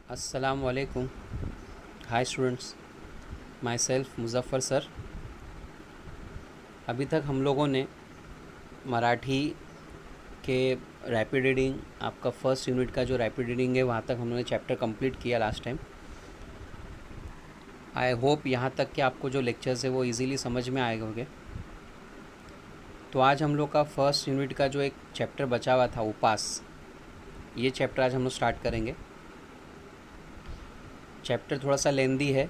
अस्सलाम वालेकुम। Hi students, my self Muzaffar sir. अभी तक हम लोगों ने मराठी के रैपिड रीडिंग, आपका फर्स्ट यूनिट का जो रैपिड रीडिंग है वहाँ तक हमने चैप्टर कंप्लीट किया लास्ट टाइम। आई होप यहाँ तक कि आपको जो लेक्चर्स है वो इजीली समझ में आए होंगे। तो आज हम लोग का फर्स्ट यूनिट का जो एक चैप्टर बचा हुआ था उपास, ये चैप्टर आज हम लोग स्टार्ट करेंगे। चैप्टर थोड़ा सा लेंदी है,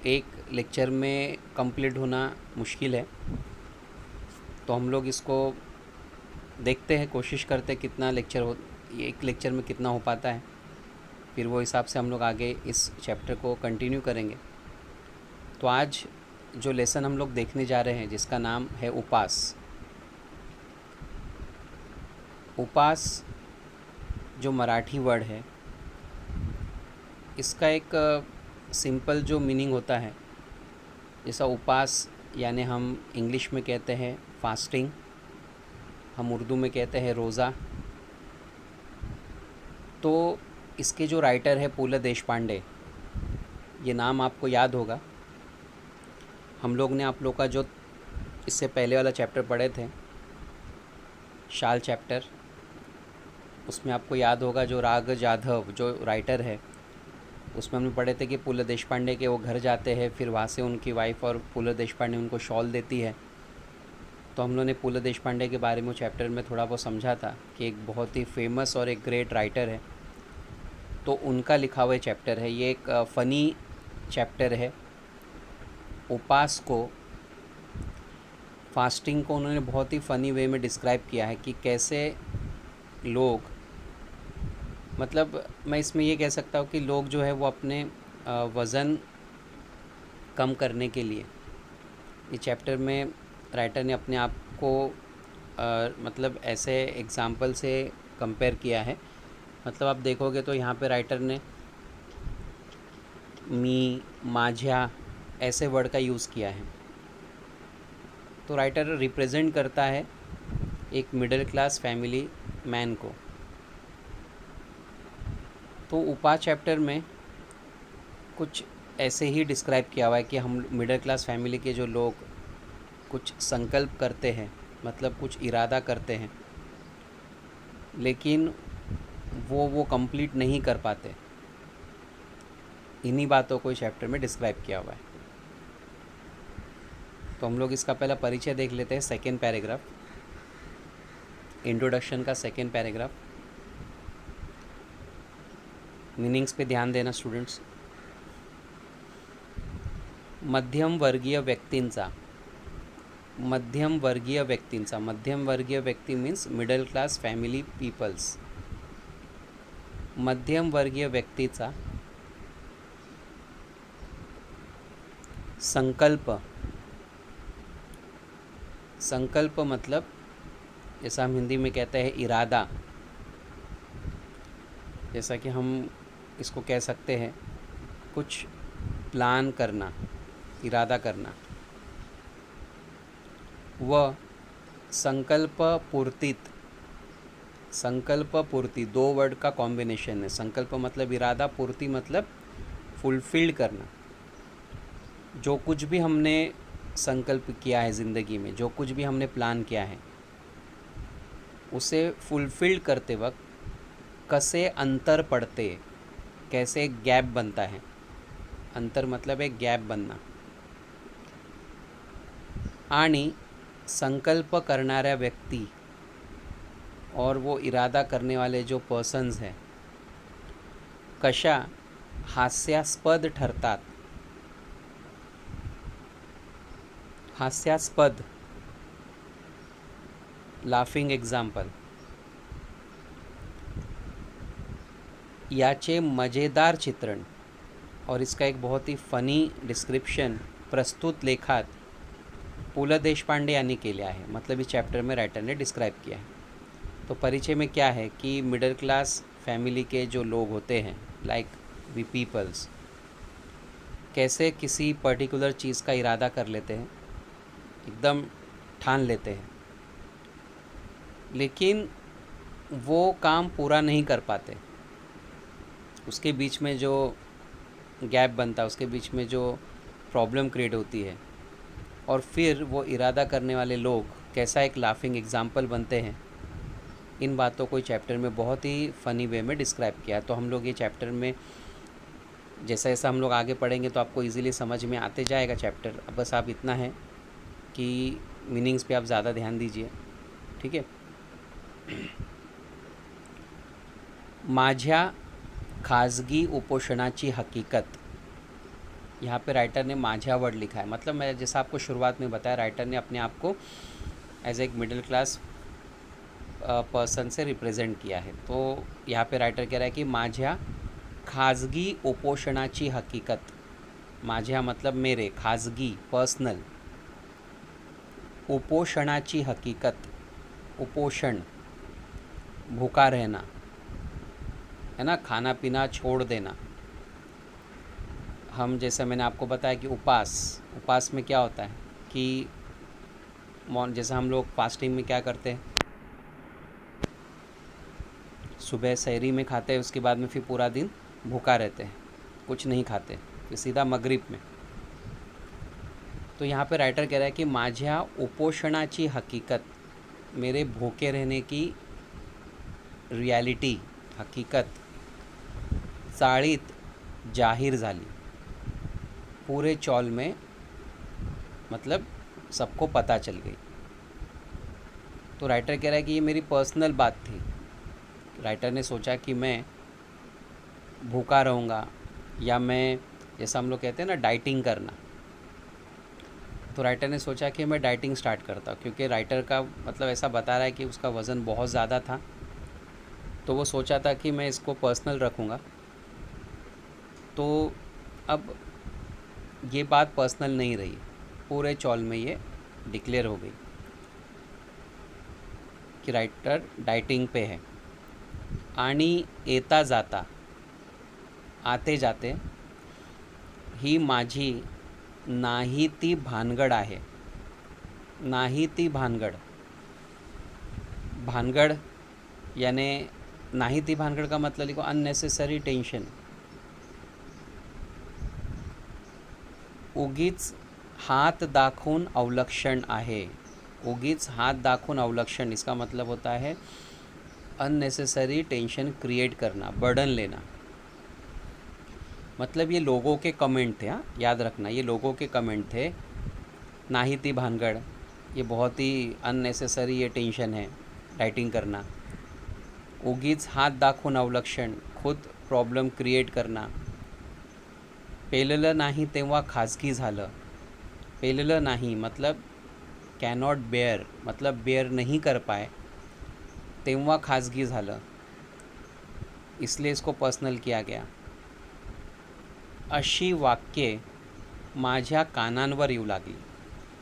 एक लेक्चर में कंप्लीट होना मुश्किल है, तो हम लोग इसको देखते हैं, कोशिश करते हैं कितना लेक्चर हो, एक लेक्चर में कितना हो पाता है, फिर वो हिसाब से हम लोग आगे इस चैप्टर को कंटिन्यू करेंगे। तो आज जो लेसन हम लोग देखने जा रहे हैं जिसका नाम है उपास। उपास जो मराठी वर्ड है, इसका एक सिंपल जो मीनिंग होता है, जैसा उपास यानी हम इंग्लिश में कहते हैं फास्टिंग, हम उर्दू में कहते हैं रोज़ा। तो इसके जो राइटर है पू.ल. देशपांडे, ये नाम आपको याद होगा। हम लोग ने आप लोग का जो इससे पहले वाला चैप्टर पढ़े थे, शाल चैप्टर, उसमें आपको याद होगा जो राग जाधव जो राइटर है, उसमें हमने पढ़े थे कि पू.ल. देशपांडे के वो घर जाते हैं, फिर वहाँ से उनकी वाइफ और पू.ल. देशपांडे उनको शॉल देती है। तो हम लोगों ने पू.ल. देशपांडे के बारे में चैप्टर में थोड़ा बहुत समझा था कि एक बहुत ही फेमस और एक ग्रेट राइटर है, तो उनका लिखा हुआ चैप्टर है। ये एक फ़नी चैप्टर है। उपास को, फास्टिंग को उन्होंने बहुत ही फ़नी वे में डिस्क्राइब किया है कि कैसे लोग, मतलब मैं इसमें ये कह सकता हूँ कि लोग जो है वो अपने वज़न कम करने के लिए, इस चैप्टर में राइटर ने अपने आप को मतलब ऐसे एग्ज़ाम्पल से कंपेयर किया है। मतलब आप देखोगे तो यहाँ पे राइटर ने मी, माझ्या ऐसे वर्ड का यूज़ किया है। तो राइटर रिप्रेजेंट करता है एक मिडिल क्लास फैमिली मैन को। तो उपास चैप्टर में कुछ ऐसे ही डिस्क्राइब किया हुआ है कि हम मिडिल क्लास फैमिली के जो लोग कुछ संकल्प करते हैं, मतलब कुछ इरादा करते हैं, लेकिन वो कंप्लीट नहीं कर पाते, इन्हीं बातों को इस चैप्टर में डिस्क्राइब किया हुआ है। तो हम लोग इसका पहला परिचय देख लेते हैं। सेकेंड पैराग्राफ, इंट्रोडक्शन का सेकेंड पैराग्राफ। मीनिंग्स पे ध्यान देना स्टूडेंट्स। मध्यम वर्गीय व्यक्तींचा, मध्यम वर्गीय व्यक्तींचा, मध्यम वर्गीय व्यक्ती means middle class family peoples. मध्यम वर्गीय व्यक्तीचा संकल्प, संकल्प मतलब जैसा हम हिंदी में कहते हैं इरादा, जैसा कि हम इसको कह सकते हैं कुछ प्लान करना, इरादा करना। व संकल्प पूर्तित, संकल्प पूर्ति दो वर्ड का कॉम्बिनेशन है। संकल्प मतलब इरादा, पूर्ति मतलब फुलफिल्ड करना। जो कुछ भी हमने संकल्प किया है ज़िंदगी में, जो कुछ भी हमने प्लान किया है, उसे फुलफिल्ड करते वक्त कसे अंतर पड़ते, कैसे गैप बनता है। अंतर मतलब एक गैप बनना। आणि संकल्प करणाऱ्या व्यक्ती, और वो इरादा करने वाले जो पर्सन्स हैं, कशा हास्यास्पद ठरतात। हास्यास्पद, लाफिंग एग्जाम्पल। याचे मज़ेदार चित्रण, और इसका एक बहुत ही फ़नी डिस्क्रिप्शन प्रस्तुत लेखात पू.ल. देशपांडे यांनी केले आहे। मतलब इस चैप्टर में राइटर ने डिस्क्राइब किया है। तो परिचय में क्या है कि मिडिल क्लास फैमिली के जो लोग होते हैं, लाइक वी पीपल्स, कैसे किसी पर्टिकुलर चीज़ का इरादा कर लेते हैं, एकदम ठान लेते हैं, लेकिन वो काम पूरा नहीं कर पाते। उसके बीच में जो गैप बनता है, उसके बीच में जो प्रॉब्लम क्रिएट होती है, और फिर वो इरादा करने वाले लोग कैसा एक लाफिंग एग्जाम्पल बनते हैं, इन बातों को चैप्टर में बहुत ही फ़नी वे में डिस्क्राइब किया। तो हम लोग ये चैप्टर में जैसा जैसा हम लोग आगे पढ़ेंगे तो आपको इजीली समझ में आते जाएगा चैप्टर। बस आप इतना है कि मीनिंग्स पे आप ज़्यादा ध्यान दीजिए, ठीक है। माझ्या खाजगी उपोषणाची हकीकत, यहाँ पे राइटर ने माझ्या वर्ड लिखा है, मतलब मैं जैसा आपको शुरुआत में बताया, राइटर ने अपने आप को एज एक मिडिल क्लास पर्सन से रिप्रेजेंट किया है। तो यहाँ पे राइटर कह रहा है कि माझ्या खाजगी उपोषणाची हकीकत, माझ्या मतलब मेरे, खाजगी पर्सनल, उपोषणाची हकीकत, उपोषण भूखा रहना है ना, खाना पीना छोड़ देना। हम जैसे मैंने आपको बताया कि उपास में क्या होता है कि जैसे हम लोग फास्टिंग में क्या करते हैं, सुबह सहरी में खाते हैं, उसके बाद में फिर पूरा दिन भूखा रहते हैं, कुछ नहीं खाते, फिर सीधा मगरिब में। तो यहाँ पे राइटर कह रहा है कि माझ्या उपोषणाची हकीकत, मेरे भूखे रहने की रियलिटी, हकीकत चाळीत जाहिर झाली, पूरे चौल में, मतलब सबको पता चल गई। तो राइटर कह रहा है कि ये मेरी पर्सनल बात थी। राइटर ने सोचा कि मैं भूखा रहूँगा, या मैं, जैसा हम लोग कहते हैं ना डाइटिंग करना, तो राइटर ने सोचा कि मैं डाइटिंग स्टार्ट करता हूँ, क्योंकि राइटर का मतलब ऐसा बता रहा है कि उसका वज़न बहुत ज़्यादा था, तो वो सोचा था कि मैं इसको पर्सनल रखूँगा। तो अब ये बात पर्सनल नहीं रही, पूरे चौल में ये डिक्लेयर हो गई कि राइटर डाइटिंग पे है। आणि येता जाता, आते जाते, ही माझी नाही ती भानगड आहे, नाही ती भानगड, भानगड यानी नाही ती भानगड का मतलब लिखो अननेसेसरी टेंशन, उगीच हाथ दाखवून अवलक्षण आहे, उगीच हाथ दाखवून अवलक्षण, इसका मतलब होता है अननेसेसरी टेंशन क्रिएट करना, बर्डन लेना। मतलब ये लोगों के कमेंट थे, हाँ याद रखना, ये लोगों के कमेंट थे। नाही ती भानगड़, ये बहुत ही अननेसेसरी ये टेंशन है राइटिंग करना। उगीच हात दाखवून अवलक्षण, खुद प्रॉब्लेम क्रिएट करना। पेलेलं नाही तेव्हा खाजगी झालं, पेलेलं नाही मतलब कॅनॉट बेअर, मतलब बेअर नहीं कर पाए, तेव्हा खाजगी झालं, इसलिए इसको पर्सनल किया गया। अशी वाक्ये माझ्या कानांवर येऊ लागली,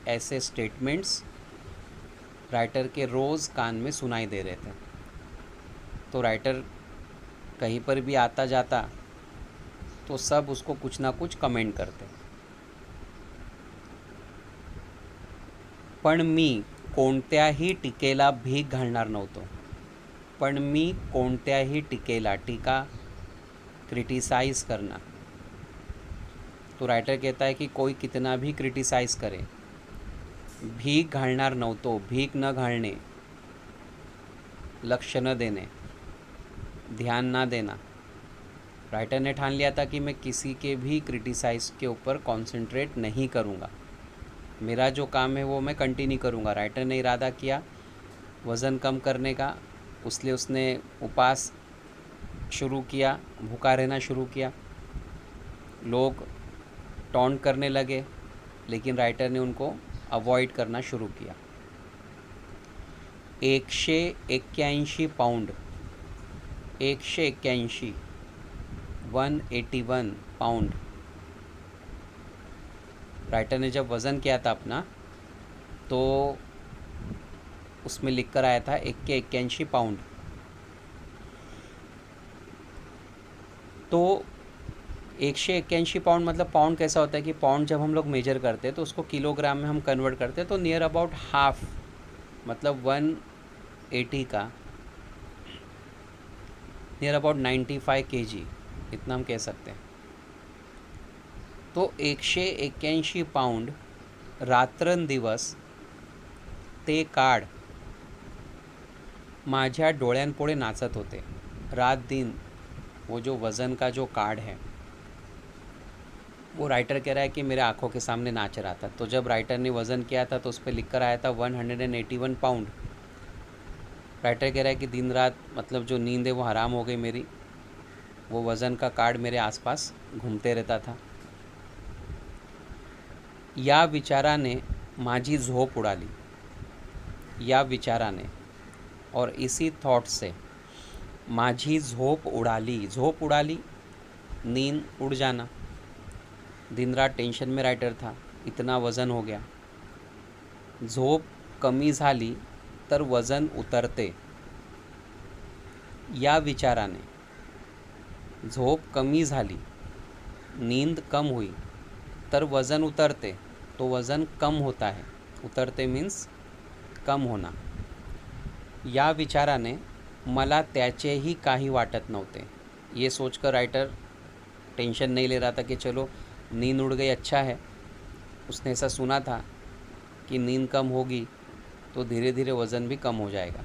ऐसे स्टेटमेंट्स राइटर के रोज़ कान में सुनाई दे रहे थे। तो राइटर कहीं पर भी आता जाता तो सब उसको कुछ ना कुछ कमेंट करते। पण मी कोणत्याही टीकेला भीक घालणार नव्हतो, पण मी कोणत्याही टीकेला, टीका क्रिटिसाइज़ करना। तो राइटर कहता है कि कोई कितना भी क्रिटिसाइज़ करे, भीक घालणार नव्हतो, भीक न घालने, लक्ष्य न देने, ध्यान ना देना। राइटर ने ठान लिया था कि मैं किसी के भी क्रिटिसाइज़ के ऊपर कंसंट्रेट नहीं करूँगा, मेरा जो काम है वो मैं कंटिन्यू करूँगा। राइटर ने इरादा किया वज़न कम करने का, इसलिए उसने उपवास शुरू किया, भूखा रहना शुरू किया। लोग टॉन्ट करने लगे, लेकिन राइटर ने उनको अवॉइड करना शुरू किया। 181 पाउंड, 181, 181 पाउंड राइटर ने जब वज़न किया था अपना, तो उसमें लिख कर आया था 181 पाउंड। तो 181 पाउंड मतलब पाउंड कैसा होता है कि पाउंड जब हम लोग मेजर करते हैं तो उसको किलोग्राम में हम कन्वर्ट करते हैं, तो नियर अबाउट हाफ, मतलब 180 का नियर अबाउट 95 kg इतना हम कह सकते हैं। तो 181 पाऊंड रात्रंदिवस ते काळ माझ्या डोळ्यांपुढे नाचत होते। रात दिन वो जो वज़न का जो कार्ड है, वो राइटर कह रहा है कि मेरे आंखों के सामने नाच रहा था। तो जब राइटर ने वज़न किया था तो उस पर लिख कर आया था 181 पाउंड। राइटर कह रहा है कि दिन रात मतलब जो नींद है वो हराम हो गई मेरी, वो वज़न का कार्ड मेरे आसपास घूमते रहता था। या विचाराने माझी झोप उडाली, या विचाराने और इसी थॉट से माझी झोप उडाली। झोप उडाली, नींद उड़ जाना। दिन रात टेंशन में राइटर था, इतना वज़न हो गया। झोप कमी झाली तर वज़न उतरते। या विचाराने झोप कमी झाली, नींद कम हुई तर वज़न उतरते, तो वज़न कम होता है। उतरते मीन्स कम होना। या विचाराने मला त्याचेही काही वाटत नव्हते। ये सोचकर राइटर टेंशन नहीं ले रहा था कि चलो नींद उड़ गई, अच्छा है। उसने ऐसा सुना था कि नींद कम होगी तो धीरे धीरे वज़न भी कम हो जाएगा।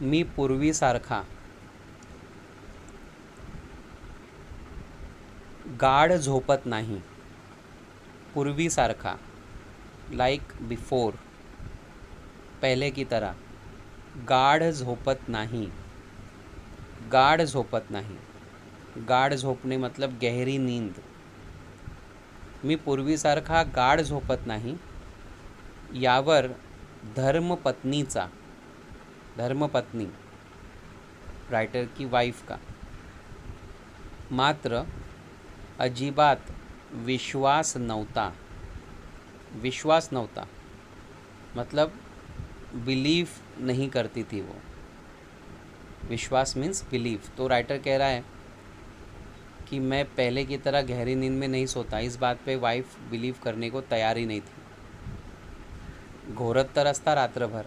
मी पूर्वीसारखा गाढ झोपत नाही। पूर्वीसारखा लाइक बिफोर, पहले की तरह। गाढ झोपत नाही, गाढ झोपत नाही। गाढ झोपणे मतलब गहरी नींद। मी पूर्वीसारखा गाढ झोपत नाही। यावर धर्मपत्नीचा, धर्मपत्नी राइटर की वाइफ का मात्र अजिबात विश्वास नव्हता। विश्वास नव्हता मतलब बिलीव नहीं करती थी वो। विश्वास मीन्स बिलीव। तो राइटर कह रहा है कि मैं पहले की तरह गहरी नींद में नहीं सोता। इस बात पे वाइफ बिलीव करने को तैयार ही नहीं थी। घोरत तर असता रात्रभर,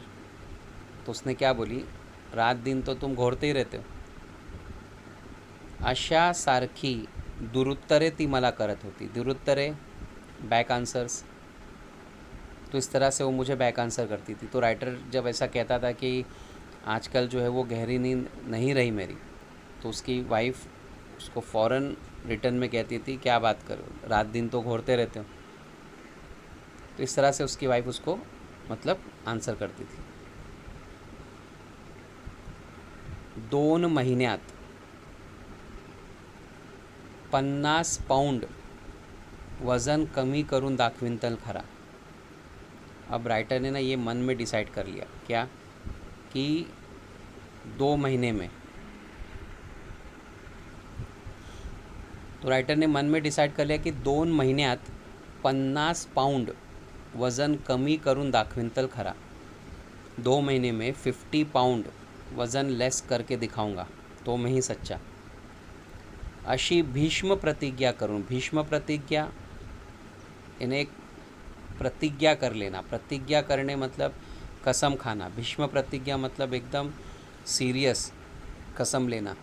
तो उसने क्या बोली, रात दिन तो तुम घोरते ही रहते हो। अशा सारखी दुरुत्तरे ती मला करत होती। दुरुत्तरे बैक आंसर्स, तो इस तरह से वो मुझे बैक आंसर करती थी। तो राइटर जब ऐसा कहता था कि आजकल जो है वो गहरी नींद नहीं रही मेरी, तो उसकी वाइफ उसको फ़ौरन रिटर्न में कहती थी, क्या बात करो, रात दिन तो घोरते रहते हो। तो इस तरह से उसकी वाइफ उसको मतलब आंसर करती थी। 2 महिन्यात 50 पाउंड वज़न कमी करून दाखवीन तर खरा। अब राइटर ने ना ये मन में डिसाइड कर लिया क्या कि 2 महीने में, तो राइटर ने मन में डिसाइड कर लिया कि 2 महिन्यात 50 पाउंड वज़न कमी करून दाखवीन तर खरा। 2 महीने में 50 पाउंड वज़न लेस करके दिखाऊंगा, तो मैं ही सच्चा। अशी भीष्म प्रतिज्ञा करूं। भीष्म प्रतिज्ञा इन्हें एक प्रतिज्ञा कर लेना। प्रतिज्ञा करने मतलब कसम खाना। भीष्म प्रतिज्ञा मतलब एकदम सीरियस कसम लेना,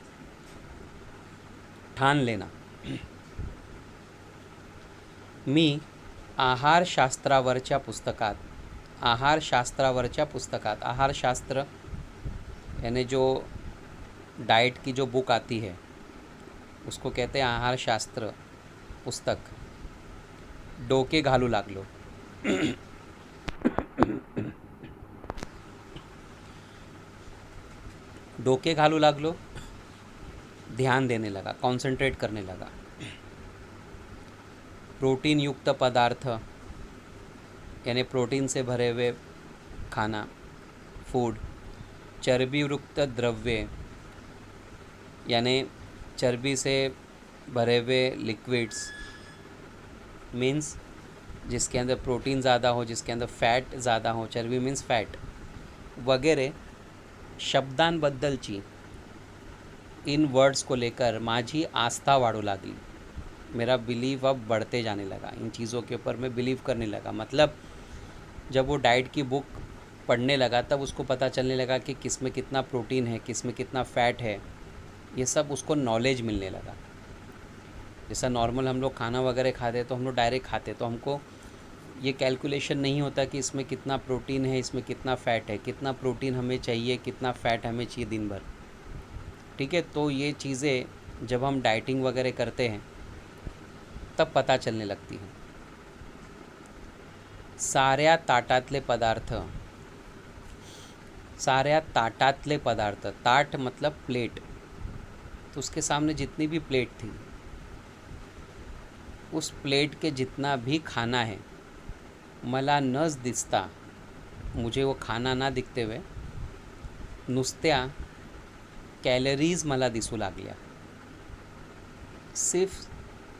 ठान लेना। मी आहारशास्त्रावरच्या पुस्तकात, आहारशास्त्रावरच्या पुस्तकात, आहारशास्त्र यानी जो डाइट की जो बुक आती है उसको कहते हैं आहारशास्त्र पुस्तक, डोके घालू लागलो। डोके घालू लागलो, ध्यान देने लगा, कंसंट्रेट करने लगा। प्रोटीन युक्त पदार्थ यानी प्रोटीन से भरे हुए खाना, फूड। चर्बी युक्त द्रव्य यानी चर्बी से भरे हुए लिक्विड्स, मीन्स जिसके अंदर प्रोटीन ज़्यादा हो, जिसके अंदर फॅट ज़्यादा हो, चर्बी मीन्स फॅट वगैरह शब्दांबद्दलची, इन वर्ड्स को लेकर माझी आस्था वाढू लागली। मेरा बिलीव अब बढ़ते जाने लगा, इन चीज़ों के ऊपर मैं बिलीव करने लगा। मतलब जब वो डाइट की बुक पढ़ने लगा तब उसको पता चलने लगा कि किस में कितना प्रोटीन है, किस में कितना फ़ैट है, ये सब उसको नॉलेज मिलने लगा। जैसा नॉर्मल हम लोग खाना वगैरह खाते हैं तो हम लोग डायरेक्ट खाते, तो हमको ये कैलकुलेशन नहीं होता कि इसमें कितना प्रोटीन है, इसमें कितना फ़ैट है, कितना प्रोटीन हमें चाहिए, कितना फ़ैट हमें चाहिए दिन भर। ठीक है, तो ये चीज़ें जब हम डाइटिंग वगैरह करते हैं तब पता चलने लगती हैं। साऱ्या ताटातले पदार्थ, साऱ्या ताटातले पदार्थ, ताट मतलब प्लेट, तो उसके सामने जितनी भी प्लेट थी, उस प्लेट के जितना भी खाना है, मला नच दिसता, मुझे वो खाना ना दिखते हुए नुसत्या कॅलरीज मला दिसू लागल्या। सिर्फ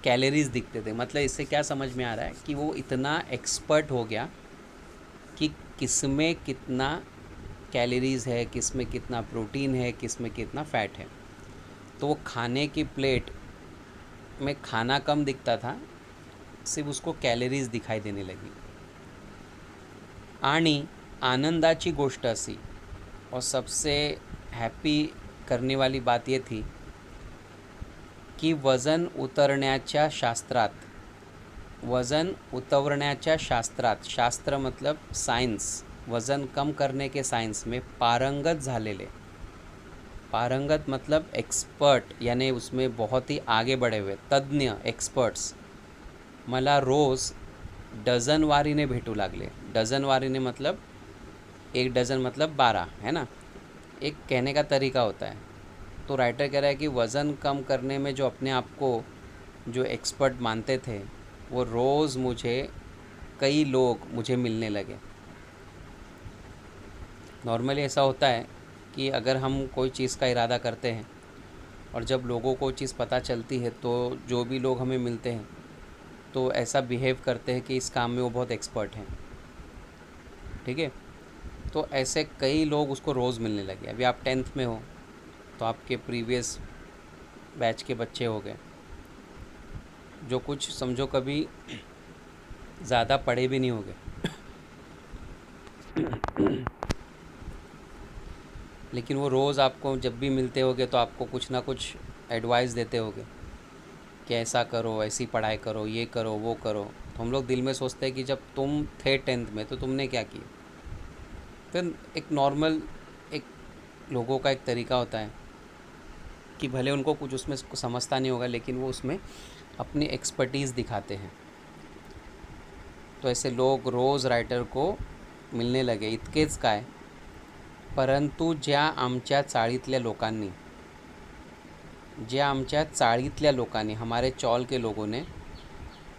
कैलोरीज दिखते थे। मतलब इससे क्या समझ में आ रहा है कि वो इतना एक्सपर्ट हो गया कि किस में कितना कैलोरीज़ है, किस में कितना प्रोटीन है, किस में कितना फ़ैट है। तो वो खाने की प्लेट में खाना कम दिखता था, सिर्फ उसको कैलोरीज दिखाई देने लगी। आणि आनंदाची गोष्ट असी, और सबसे हैप्पी करने वाली बात ये थी की वजन उतरण्याच्या शास्त्रात, वज़न उतरण्याच्या शास्त्रात, शास्त्र मतलब साइंस, वज़न कम करने के साइंस में पारंगत झालेले, पारंगत मतलब एक्सपर्ट, यानी उसमें बहुत ही आगे बढ़े हुए तज्ञ एक्सपर्ट्स मला रोज़ डझनवारीने भेटू लागले। डझनवारीने मतलब 1 डज़न मतलब 12 है ना, एक कहने का तरीका होता है। तो राइटर कह रहा है कि वज़न कम करने में जो अपने आप को जो एक्सपर्ट मानते थे, वो रोज़ मुझे कई लोग मुझे मिलने लगे। नॉर्मली ऐसा होता है कि अगर हम कोई चीज़ का इरादा करते हैं और जब लोगों को चीज़ पता चलती है तो जो भी लोग हमें मिलते हैं तो ऐसा बिहेव करते हैं कि इस काम में वो बहुत एक्सपर्ट हैं। ठीक है, तो ऐसे कई लोग उसको रोज़ मिलने लगे। अभी आप 10th में हो तो आपके प्रीवियस बैच के बच्चे हो गए जो कुछ समझो कभी ज़्यादा पढ़े भी नहीं होंगे लेकिन वो रोज़ आपको जब भी मिलते होंगे तो आपको कुछ ना कुछ एडवाइस देते होंगे कि ऐसा करो, ऐसी पढ़ाई करो, ये करो, वो करो। तो हम लोग दिल में सोचते हैं कि जब तुम थे 10th में तो तुमने क्या किया। तो एक नॉर्मल एक लोगों का एक तरीका होता है कि भले उनको कुछ उसमें समझता नहीं होगा लेकिन वो उसमें अपनी एक्सपर्टीज़ दिखाते हैं। तो ऐसे लोग रोज़ राइटर को मिलने लगे। इतकेच काय, परंतु ज्या आमच्या चाळीतल्या लोकांनी, ज्या आमच्या चाळीतल्या लोकांनी, हमारे चौल के लोगों ने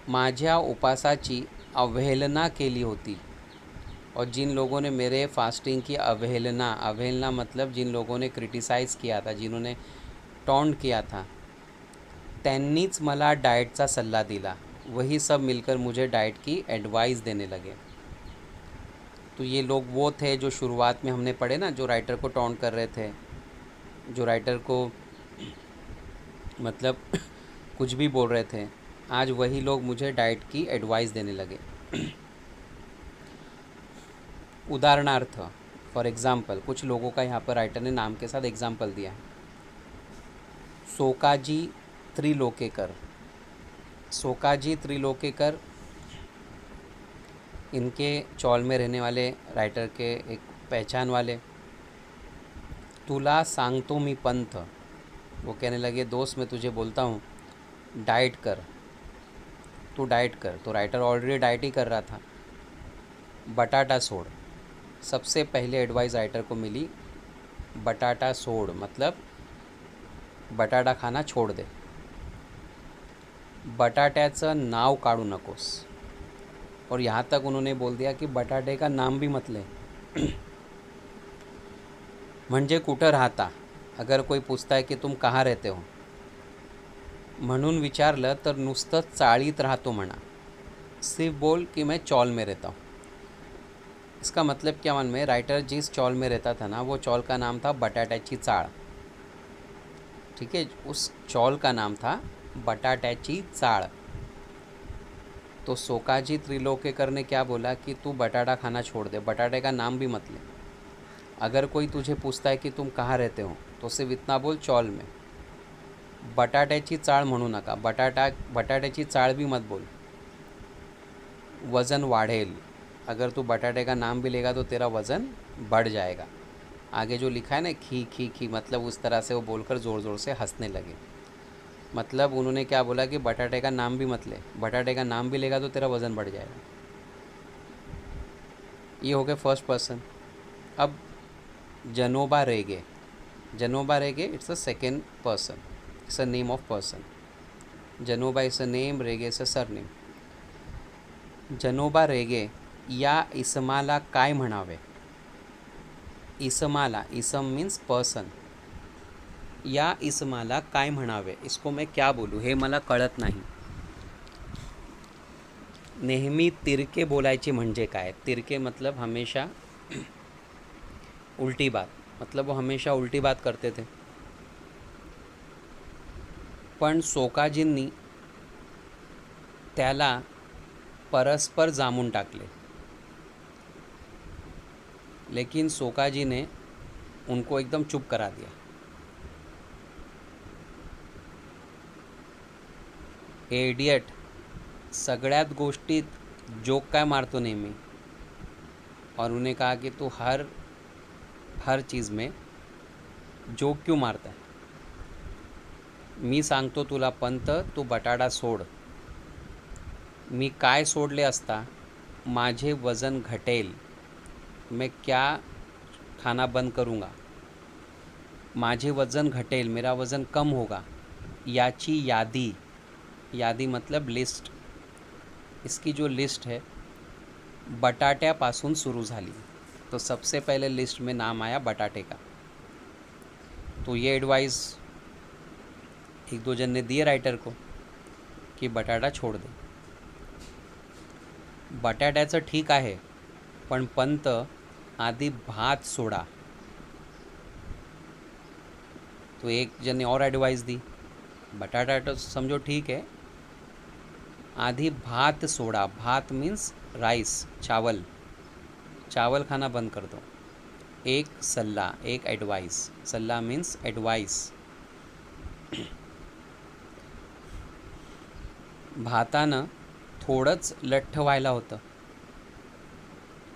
माझ्या उपासाची अवहेलना केली होती, और जिन लोगों ने मेरे फास्टिंग की अवहेलना, अवहेलना मतलब जिन लोगों ने क्रिटिसाइज़ किया था, जिन्होंने टॉन्ट किया था, त्यांनीच मला डाइटचा सल्ला दिला। वही सब मिलकर मुझे डाइट की एडवाइस देने लगे। तो ये लोग वो थे जो शुरुआत में हमने पढ़े ना, जो राइटर को टॉन्ट कर रहे थे, जो राइटर को मतलब कुछ भी बोल रहे थे, आज वही लोग मुझे डाइट की एडवाइस देने लगे। उदाहरणार्थ, फॉर एग्ज़ाम्पल, कुछ लोगों का यहाँ पर राइटर ने नाम के साथ एग्ज़ाम्पल दिया है। सोकाजी त्रिलोकेकर, सोकाजी त्रिलोकेकर इनके चौल में रहने वाले राइटर के एक पहचान वाले। तुला सांगतो मी पंथ, वो कहने लगे दोस्त मैं तुझे बोलता हूँ डाइट कर, तू डाइट कर। तो राइटर ऑलरेडी डाइट ही कर रहा था। बटाटा छोड़, सबसे पहले एडवाइस राइटर को मिली बटाटा छोड़, मतलब बटाटा खाना छोड़ दे। बटाट्याचं नाव काढू नकोस, और यहाँ तक उन्होंने बोल दिया कि बटाटे का नाम भी मत ले। म्हणजे कुठं राहता, अगर कोई पूछता है कि तुम कहाँ रहते हो म्हणून विचारलं तर नुसतं चाळीत राहतो म्हणा, सिर्फ बोल कि मैं चौल में रहता हूँ। इसका मतलब क्या मन में, राइटर जिस चौल में रहता था ना, वो चौल का नाम था बटाट्याची चाळ। ठीक है, उस चौल का नाम था बटाट्याची चाळ। तो सोकाजी त्रिलोकेकर ने क्या बोला कि तू बटाटा खाना छोड़ दे, बटाटे का नाम भी मत ले। अगर कोई तुझे पूछता है कि तुम कहाँ रहते हो तो सिर्फ इतना बोल चौल में। बटाट्याची चाळ म्हणू नका, बटाट्याची चाळ भी मत बोल, वज़न वाढ़ेल। अगर तू बटाटे का नाम भी लेगा तो तेरा वज़न बढ़ जाएगा। आगे जो लिखा है ना खी खी खी, मतलब उस तरह से वो बोलकर ज़ोर ज़ोर से हंसने लगे। मतलब उन्होंने क्या बोला कि बटाटे का नाम भी मत ले, बटाटे का नाम भी लेगा तो तेरा वज़न बढ़ जाएगा। ये हो गया फर्स्ट पर्सन। अब Janoba Rege, Janoba Rege it's a second person, it's a name of person. Janoba is a name, Rege is a surname. Janoba Rege या इसमाला काय म्हणावे? इसमाला, इसम मीन्स पर्सन, या इसमाला काय म्हणावे, इसको मैं क्या बोलूँ हे मला कळत नाही। नेहमी तिरके बोलायचे म्हणजे काय? तिरके मतलब हमेशा उल्टी बात, मतलब वो हमेशा उल्टी बात करते थे। पण सोकाजींनी त्याला परस्पर जामून टाकले, लेकिन सोकाजी ने उनको एकदम चुप करा दिया। एडियट सगळ्यात गोष्टीत जोक काय मारतो नेहमी, और उन्हें कहा कि तू हर चीज़ में जोक क्यों मारता है? मी सांगतो तुला पंत, तू बटाटा सोड। मी काय सोडले असता माझे वज़न घटेल, मैं क्या खाना बंद करूँगा, माझे वज़न घटेल, मेरा वज़न कम होगा, याची यादी, यादी मतलब लिस्ट, इसकी जो लिस्ट है बटाट्यापासून सुरू झाली। तो सबसे पहले लिस्ट में नाम आया बटाटे का। तो ये एडवाइस एक दो जन ने दिए राइटर को कि बटाटा छोड़ दे। बटाट्याचं ठीक आहे, पण पंत आधी भात सोडा। तो एक जन ने और एडवाइस दी, बटाटा तो समझो ठीक है, आधी भात सोडा। भात मीन्स राइस, चावल, चावल खाना बंद कर दो। एक सल्ला, एक एडवाइस, सल्ला मीन्स एडवाइस। भातानं थोड़ंच लठ्ठ व्हायला होतं,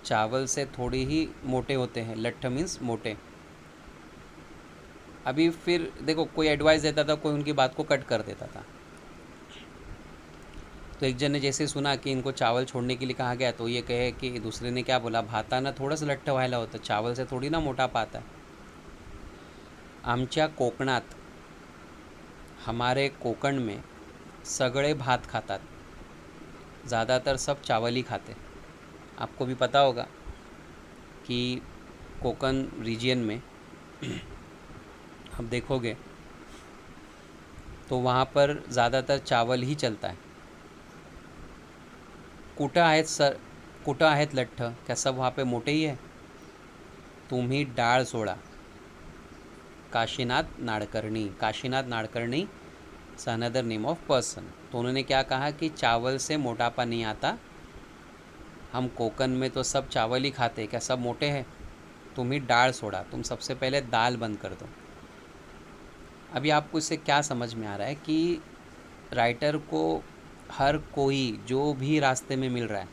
चावल से थोड़ी ही मोटे होते हैं, लठ्ठ मीन्स मोटे। अभी फिर देखो, कोई एडवाइस देता था, कोई उनकी बात को कट कर देता था। तो एक जन ने जैसे सुना कि इनको चावल छोड़ने के लिए कहा गया, तो ये कहे कि दूसरे ने क्या बोला, भातानं थोडंच लठ्ठ व्हायला होतं, चावल से थोड़ी ना मोटापा आता है। आमच्या कोकणात, हमारे कोकण में सगळे भात खातात, ज़्यादातर सब चावल ही खाते। आपको भी पता होगा कि कोकण रीजन में आप देखोगे तो वहाँ पर ज़्यादातर चावल ही चलता है। कुठं आहेत लठ्ठ, क्या सब वहाँ पे मोटे ही है? तुम्ही डाळ soda. Kashinath Nadkarni, Kashinath Nadkarni is another name of person. तो उन्होंने क्या कहा कि चावल से मोटापा नहीं आता, हम कोकन में तो सब चावल ही खाते, क्या सब मोटे हैं? तुम्ही डाळ सोडा, तुम सबसे पहले दाल बंद कर दो। अभी आपको इससे क्या समझ में आ रहा है कि राइटर को हर कोई जो भी रास्ते में मिल रहा है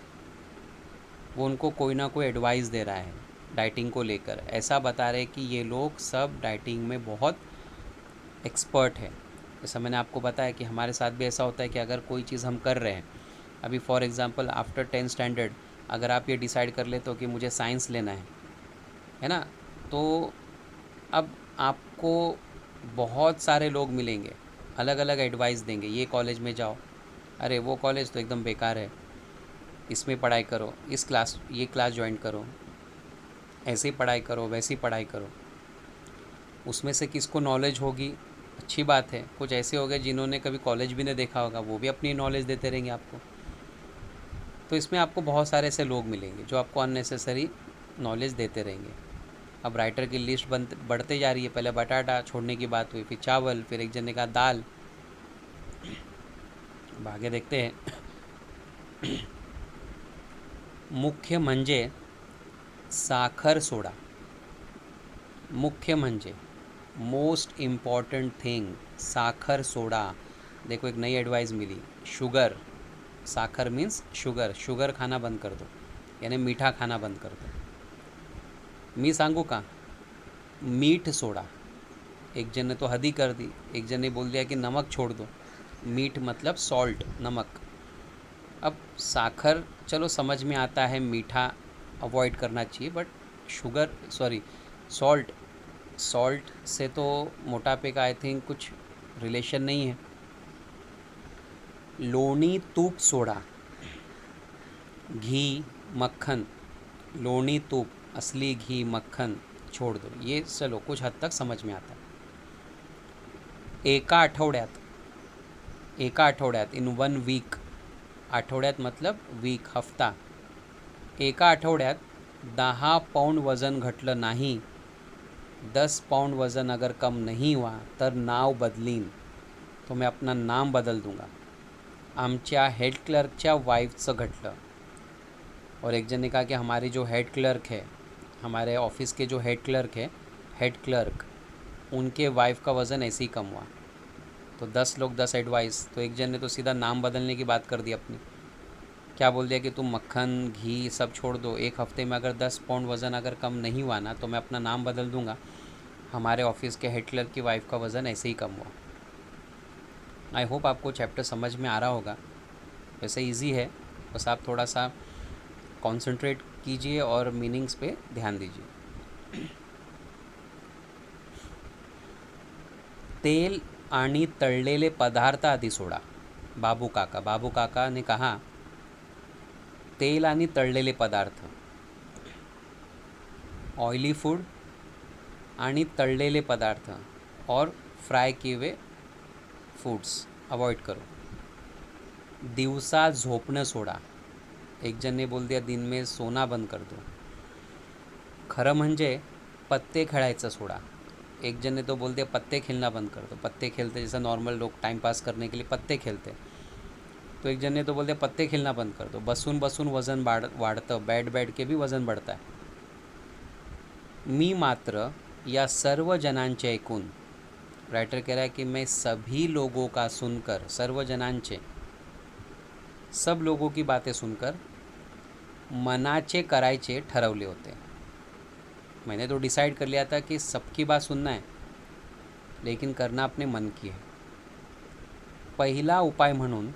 वो उनको कोई ना कोई एडवाइस दे रहा है डाइटिंग को लेकर। ऐसा बता रहे कि ये लोग सब डाइटिंग में बहुत एक्सपर्ट है। जैसा मैंने आपको बताया कि हमारे साथ भी ऐसा होता है कि अगर कोई चीज़ हम कर रहे हैं, अभी for example after 10th standard अगर आप ये डिसाइड कर लेते हो कि मुझे साइंस लेना है ना, तो अब आपको बहुत सारे लोग मिलेंगे, अलग अलग एडवाइस देंगे, ये कॉलेज में जाओ, अरे वो कॉलेज तो एकदम बेकार है, इसमें पढ़ाई करो, ये क्लास ज्वाइन करो, ऐसे पढ़ाई करो, वैसी पढ़ाई करो। उसमें से किसको नॉलेज होगी, अच्छी बात है। कुछ ऐसे हो गए जिन्होंने कभी कॉलेज भी नहीं देखा होगा, वो भी अपनी नॉलेज देते रहेंगे आपको। तो इसमें आपको बहुत सारे ऐसे लोग मिलेंगे जो आपको अननेसेसरी नॉलेज देते रहेंगे। अब राइटर की लिस्ट बढ़ते जा रही है। पहले बटाटा छोड़ने की बात हुई, फिर चावल, फिर एक जने का दाल। अब आगे देखते हैं। मुख्य म्हणजे साखर सोडा, मुख्य म्हणजे मोस्ट इम्पॉर्टेंट थिंग, साखर सोडा। देखो एक नई एडवाइस मिली, शुगर, साखर मीन्स शुगर, शुगर खाना बंद कर दो, यानी मीठा खाना बंद कर दो। मी सांगू का, मीठ सोडा। एक जन ने तो हद ही कर दी, एक जन ने बोल दिया कि नमक छोड़ दो। मीठ मतलब सॉल्ट, नमक। अब साखर चलो समझ में आता है, मीठा अवॉइड करना चाहिए, but sugar sorry salt, salt से तो मोटापे का आई थिंक कुछ रिलेशन नहीं है। लोणी तूप सोडा, घी मक्खन, लोणी तूप, असली घी मक्खन छोड़ दो, ये चलो कुछ हद तक समझ में आता है। एका आठवड्यात, एका आठवड्यात, इन 1 वीक, आठवड्यात मतलब वीक, हफ्ता, एका आठवड्यात 10 पाऊंड वजन घटलं नाही, 10 पाउंड वज़न अगर कम नहीं हुआ तर नाव बदलीन, तो मैं अपना नाम बदल दूंगा। आमच्या हेड क्लर्कच्या वाईफचं घटलं। और एक जन ने कहा कि हमारी जो हेड क्लर्क है, हमारे ऑफिस के जो हेड क्लर्क है, हेड क्लर्क, उनके वाइफ का वज़न ऐसे ही कम हुआ। तो 10 लोग 10 एडवाइस, तो एक जन ने तो सीधा नाम बदलने की बात कर दी अपनी। क्या बोल दिया कि तुम मक्खन घी सब छोड़ दो, एक हफ्ते में अगर 10 पाउंड वज़न अगर कम नहीं हुआ ना तो मैं अपना नाम बदल दूंगा, हमारे ऑफिस के हेड क्लर्क की वाइफ का वज़न ऐसे ही कम हुआ। आई होप आपको चैप्टर समझ में आ रहा होगा। वैसे इजी है, बस आप थोड़ा सा कॉन्सेंट्रेट कीजिए और मीनिंग्स पे ध्यान दीजिए। तेल आणि तळलेले पदार्थ आदि सोडा। बाबू काका ने कहा तेल आणि तळलेले पदार्थ, ऑयली फूड आणि तळलेले पदार्थ और फ्राय किए हुए फूड्स अवॉइड करो। दिवसा झोपणं सोडा, एक जन ने बोल दिया दिन में सोना बंद कर दो। खरं म्हणजे पत्ते खेळायचं सोडा, एक जन ने तो बोल दिया पत्ते खेलना बंद कर दो। पत्ते खेलते जैसा नॉर्मल लोग टाइम पास करने के लिए पत्ते खेलते, तो एक जन ने तो बोल दिया पत्ते खेलना बंद कर दो। बसून बसून वज़न वाढतं, बैठ के भी वज़न बढ़ता है। मी मात्र या सर्व जनांचे ऐकून, राइटर कह रहा है कि मैं सभी लोगों का सुनकर, सर्व जनांचे, सब लोगों की बातें सुनकर मनाचे करायचे ठरवले होते। मैंने तो डिसाइड कर लिया था कि सबकी बात सुनना है, लेकिन करना अपने मन की है। पहिला उपाय म्हणून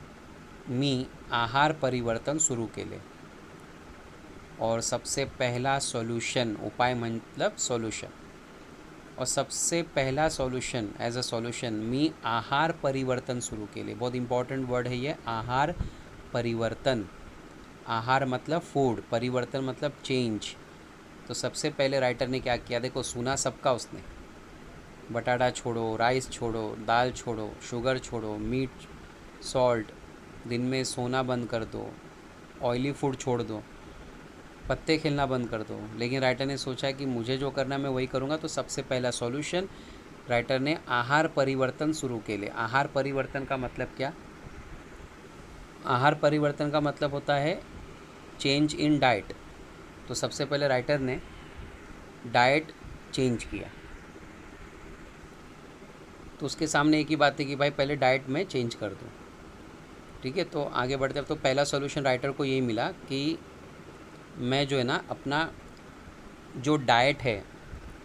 मी आहार परिवर्तन सुरू केले, और सबसे पहला सॉल्यूशन, उपाय मतलब सॉल्यूशन, और सबसे पहला सॉल्यूशन एज अ सॉल्यूशन मी आहार परिवर्तन शुरू केले। बहुत इंपॉर्टेंट वर्ड है ये, आहार परिवर्तन। आहार मतलब फूड, परिवर्तन मतलब चेंज। तो सबसे पहले राइटर ने क्या किया, देखो सुना सबका उसने, बटाटा छोड़ो, राइस छोड़ो, दाल छोड़ो, शुगर छोड़ो, मीट सॉल्ट, दिन में सोना बंद कर दो, ऑयली फूड छोड़ दो, पत्ते खेलना बंद कर दो। लेकिन राइटर ने सोचा कि मुझे जो करना है मैं वही करूँगा, तो सबसे पहला सॉल्यूशन राइटर ने आहार परिवर्तन शुरू केले। आहार परिवर्तन का मतलब क्या, आहार परिवर्तन का मतलब होता है चेंज इन डाइट। तो सबसे पहले राइटर ने डाइट चेंज किया, तो उसके सामने एक ही बात है कि भाई पहले डाइट में चेंज कर दो, ठीक है। तो आगे बढ़ते, अब तो पहला सॉल्यूशन राइटर को यही मिला कि मैं जो है ना अपना जो डाइट है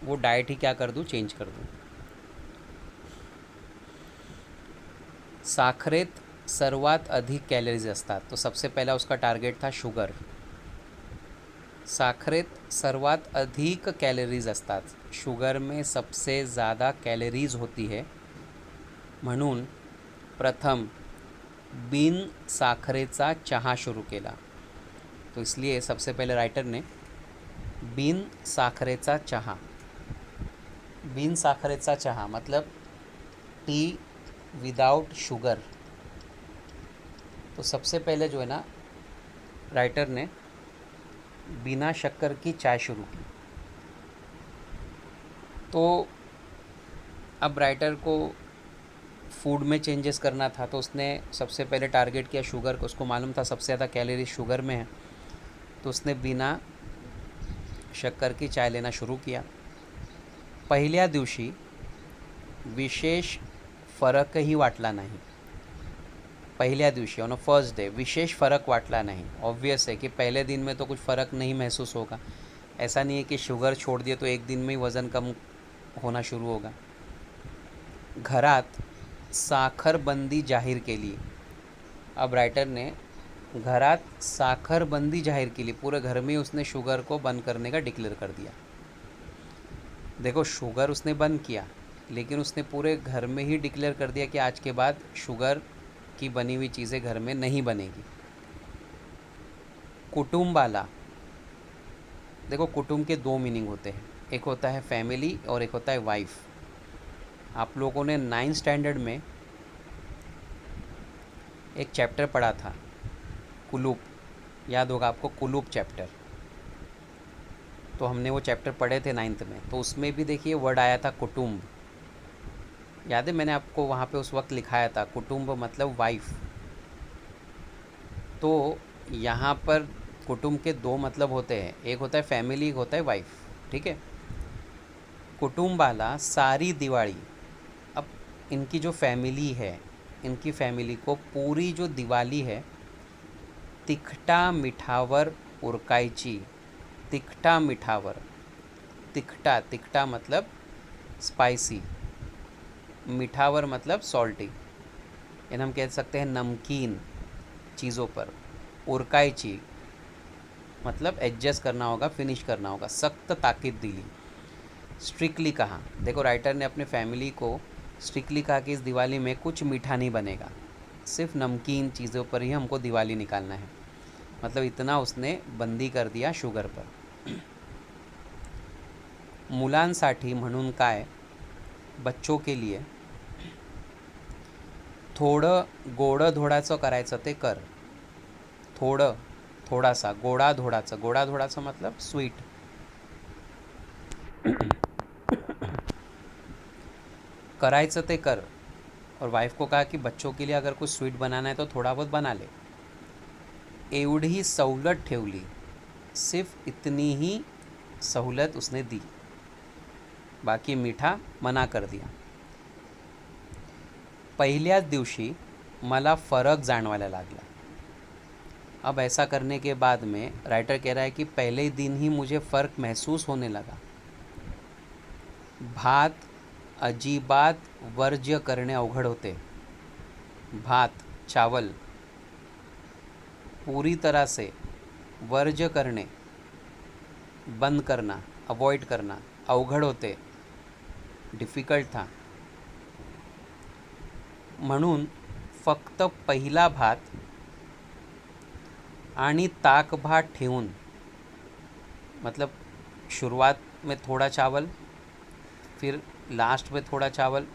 वो डाइट ही क्या कर दूँ, चेंज कर दूँ। साखरेत सर्वात अधिक कॅलरीज असतात, तो सबसे पहला उसका टारगेट था शुगर। साखरेत सर्वात अधिक कैलोरीज असतात, शुगर में सबसे ज़्यादा कैलोरीज होती है, म्हणून प्रथम बिन साखरेचा चहा शुरू केला। तो इसलिए सबसे पहले राइटर ने बिन साखरेचा चहा, बिन साखरेचा चहा मतलब टी विदाउट शुगर। तो सबसे पहले जो है ना राइटर ने बिना शक्कर की चाय शुरू की। तो अब राइटर को फूड में चेंजेस करना था, तो उसने सबसे पहले टारगेट किया शुगर को। उसको मालूम था सबसे ज़्यादा कैलोरी शुगर में है, तो उसने बिना शक्कर की चाय लेना शुरू किया। पहिल्या दिवशी विशेष फरकही वाटला नाही. पहिल्या दिवशी ऑन फर्स्ट डे विशेष फ़र्क वाटला नहीं. ऑब्वियस है कि पहले दिन में तो कुछ फ़र्क नहीं महसूस होगा. ऐसा नहीं है कि शुगर छोड़ दिए तो एक दिन में ही वज़न कम होना शुरू होगा. घरात साखरबंदी जाहीर केली. अब राइटर ने घरात साखरबंदी जाहिर केली. पूरे घर में उसने शुगर को बंद करने का डिक्लेयर कर दिया. देखो, शुगर उसने बंद किया, लेकिन उसने पूरे घर में ही डिक्लेयर कर दिया कि आज के बाद शुगर की बनी हुई चीज़ें घर में नहीं बनेगी. कुटुंबाला, देखो कुटुंब के दो मीनिंग होते हैं. एक होता है फैमिली और एक होता है वाइफ. आप लोगों ने 9th स्टैंडर्ड में एक चैप्टर पढ़ा था, कुलूप. याद होगा आपको, कुलूप चैप्टर. तो हमने वो चैप्टर पढ़े थे 9th में. तो उसमें भी देखिए वर्ड आया था कुटुंब. याद है, मैंने आपको वहाँ पे उस वक्त लिखाया था कुटुंब मतलब वाइफ. तो यहाँ पर कुटुंब के दो मतलब होते हैं. एक होता है फैमिली, एक होता है वाइफ. ठीक है. कुटुंबाला सारी दिवाली. अब इनकी जो फैमिली है, इनकी फैमिली को पूरी जो दिवाली है तिखटा मिठावर उरकायची. तिखटा मिठावर. तिखटा, तिखटा मतलब स्पाइसी, मिठावर मतलब सॉल्टी. यानी हम कह सकते हैं नमकीन चीज़ों पर. उरकायची मतलब एडजस्ट करना होगा, फिनिश करना होगा. सख्त ताकीद दिली. स्ट्रिक्टली कहा. देखो, राइटर ने अपने फैमिली को स्ट्रिक्टली कहा कि इस दिवाली में कुछ मीठा नहीं बनेगा, सिर्फ नमकीन चीज़ों पर ही हमको दिवाली निकालना है. मतलब इतना उसने बंदी कर दिया शुगर पर. मुलांसाठी म्हणून काय, बच्चों के लिए थोडं गोडधोडाचं करायचं ते कर. थोडं, थोडासा. गोडाधोडाचं. गोडाधोडाचं मतलब स्वीट. करायचं ते कर. और वाइफ को कहा कि बच्चों के लिए अगर कुछ स्वीट बनाना है तो थोड़ा बहुत बना ले. एवढी सवलत ठेवली. सिर्फ इतनी ही सहूलत उसने दी, बाकी मीठा मना कर दिया. पहिल्याच दिवशी मला फ़र्क जाणवायला लागला. अब ऐसा करने के बाद में राइटर कह रहा है कि पहले दिन ही मुझे फ़र्क महसूस होने लगा. भात अजिबात वर्ज्य करणे अवघड होते. भात, चावल पूरी तरह से वर्ज्य करने, बंद करना, अवॉइड करना अवघड होते, डिफ़िकल्ट था. म्हणून फक्त पहिला भात आणि ताक भात ठेवून, मतलब शुरुआत में थोड़ा चावल, फिर लास्ट में थोड़ा चावल,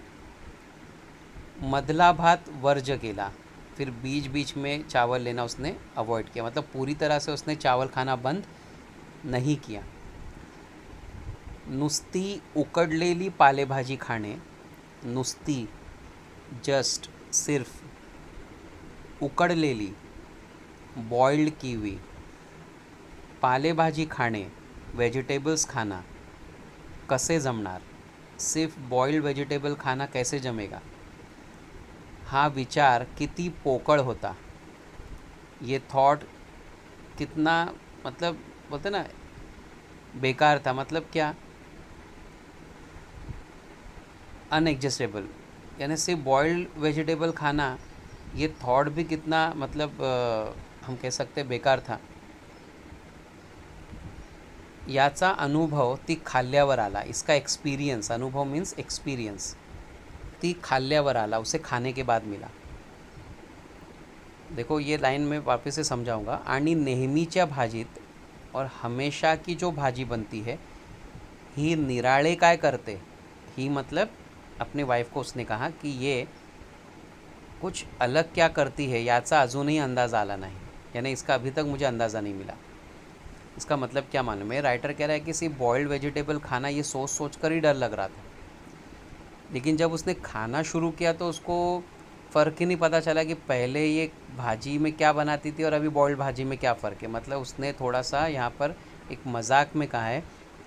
मधला भात वर्ज्य केला, फिर बीच बीच में चावल लेना उसने अवॉइड किया. मतलब पूरी तरह से उसने चावल खाना बंद नहीं किया. नुसती उकडलेली पालेभाजी खाणे. नुसती, जस्ट, सिर्फ. उकडलेली, बॉइल्ड की हुई. पालेभाजी खाणे, वेजिटेबल्स खाना. कसे जमणार. सिर्फ बॉइल्ड वेजिटेबल खाना कैसे जमेगा. हा विचार किती पोकळ होता. ये थॉट कितना, मतलब बोलते ना, बेकार था. मतलब क्या, अनएडजस्टेबल. यानी सिर्फ बॉइल्ड वेजिटेबल खाना, ये थॉट भी कितना, मतलब हम कह सकते बेकार था. याचा अनुभव ती खाल्ल्यावर आला. इसका एक्सपीरियंस, अनुभव मीन्स एक्सपीरियंस, ती खाल्ल्यावर आला, उसे खाने के बाद मिला. देखो, ये लाइन मैं वापस से समझाऊंगा. आणि नेहमीच्या भाजीत और हमेशा की जो भाजी बनती है, ही निराळे काय करते. ही मतलब अपने वाइफ को उसने कहा कि ये कुछ अलग क्या करती है, याचा अजूनही अंदाज़ आला नहीं. यानी इसका अभी तक मुझे अंदाज़ा नहीं मिला. इसका मतलब क्या मालूम है. राइटर कह रहा है कि सिर्फ बॉइल्ड वेजिटेबल खाना, ये सोच सोच कर ही डर लग रहा था. लेकिन जब उसने खाना शुरू किया तो उसको फ़र्क ही नहीं पता चला कि पहले ये भाजी में क्या बनाती थी और अभी बॉइल्ड भाजी में क्या फ़र्क है. मतलब उसने थोड़ा सा यहाँ पर एक मजाक में कहा है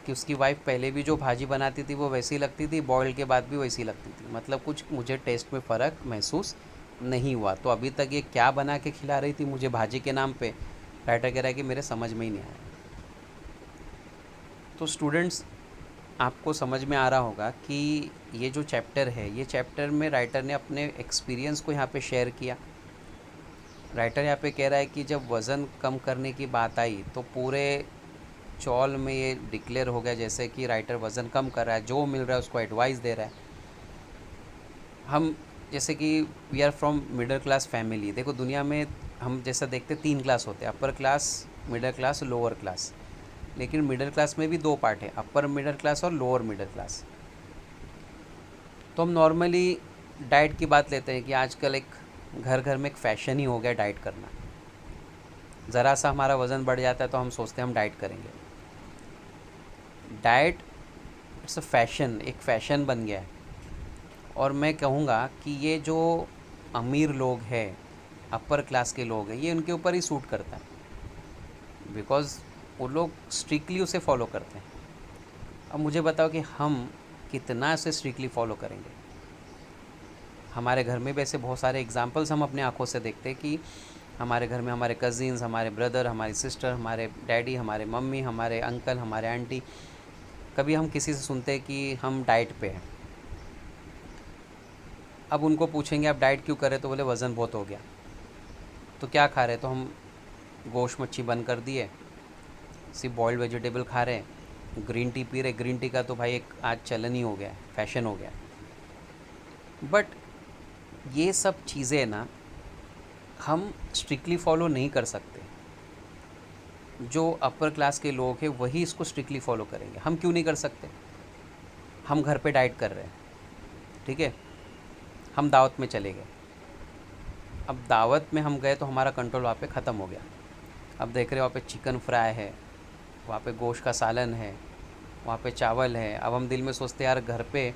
कि उसकी वाइफ पहले भी जो भाजी बनाती थी वो वैसी लगती थी, बॉयल के बाद भी वैसी लगती थी, मतलब कुछ मुझे टेस्ट में फ़र्क महसूस नहीं हुआ। तो अभी तक ये क्या बना के खिला रही थी मुझे भाजी के नाम पे, राइटर कह रहा है कि मेरे समझ में ही नहीं आया। तो स्टूडेंट्स, आपको समझ में आ रहा होगा कि ये जो चैप्टर है, ये चैप्टर में राइटर ने अपने एक्सपीरियंस को यहाँ पे शेयर किया। राइटर यहाँ पे कह रहा है कि जब वज़न कम करने की बात आई तो पूरे चौल में ये डिक्लेयर हो गया जैसे कि राइटर वज़न कम कर रहा है, जो मिल रहा है उसको एडवाइस दे रहा है। हम जैसे कि we are from middle class family. देखो दुनिया में हम जैसा देखते 3 क्लास होते हैं, upper class, middle class, lower class. लेकिन मिडिल क्लास में भी 2 पार्ट है, अपर मिडिल क्लास और लोअर मिडिल क्लास। तो हम नॉर्मली डाइट की बात लेते हैं कि आजकल एक घर घर में एक फ़ैशन ही हो गया डाइट करना। ज़रा सा हमारा वज़न बढ़ जाता है तो हम सोचते हैं हम डाइट करेंगे। डाइट इट्स अ फैशन, एक फ़ैशन बन गया है। और मैं कहूँगा कि ये जो अमीर लोग हैं, अपर क्लास के लोग हैं, ये उनके ऊपर ही सूट करता है, बिकॉज़ वो लोग स्ट्रिक्टली उसे फॉलो करते हैं। अब मुझे बताओ कि हम कितना इसे स्ट्रिक्टली फॉलो करेंगे। हमारे घर में भी ऐसे बहुत सारे एग्जांपल्स हम अपने आंखों से देखते हैं कि हमारे घर में हमारे कज़िन्स, हमारे ब्रदर, हमारी सिस्टर, हमारे डैडी, हमारे मम्मी, हमारे अंकल, हमारे आंटी, कभी हम किसी से सुनते हैं कि हम डाइट पे हैं। अब उनको पूछेंगे आप डाइट क्यों करें, तो बोले वज़न बहुत हो गया। तो क्या खा रहे, तो हम गोश्त मच्छी बंद कर दिए, सिर्फ बॉइल्ड वेजिटेबल खा रहे हैं, ग्रीन टी पी रहे। ग्रीन टी का तो भाई एक आज चलन ही हो गया है, फैशन हो गया। बट ये सब चीज़ें ना हम स्ट्रिक्टली फॉलो नहीं कर सकते। जो अपर क्लास के लोग हैं वही इसको स्ट्रिक्टली फॉलो करेंगे। हम क्यों नहीं कर सकते? हम घर पे डाइट कर रहे हैं, ठीक है, हम दावत में चले गए। अब दावत में हम गए तो हमारा कंट्रोल वहाँ पे ख़त्म हो गया। अब देख रहे हो वहाँ पे चिकन फ्राई है, वहाँ पे गोश्त का सालन है, वहाँ पे चावल है। अब हम दिल में सोचते यार घर पे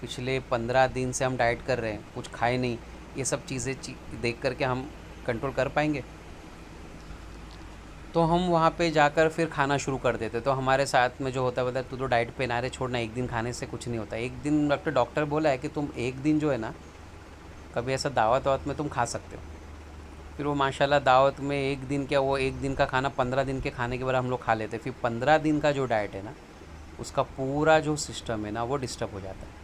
पिछले 15 दिन से हम डाइट कर रहे हैं, कुछ खाए नहीं। ये सब चीज़ें देख करके हम कंट्रोल कर पाएंगे? तो हम वहाँ पे जाकर फिर खाना शुरू कर देते। तो हमारे साथ में जो होता है, बोलता है तू तो डाइट पे ना रहे, छोड़ना, एक दिन खाने से कुछ नहीं होता। एक दिन डॉक्टर बोला है कि तुम एक दिन जो है ना, कभी ऐसा दावत वावत में तुम खा सकते हो। फिर वो माशाल्लाह दावत में एक दिन क्या, वो एक दिन का खाना 15 दिन के खाने के बाद हम लोग खा लेते। फिर 15 दिन का जो डाइट है ना, उसका पूरा जो सिस्टम है ना वो डिस्टर्ब हो जाता है।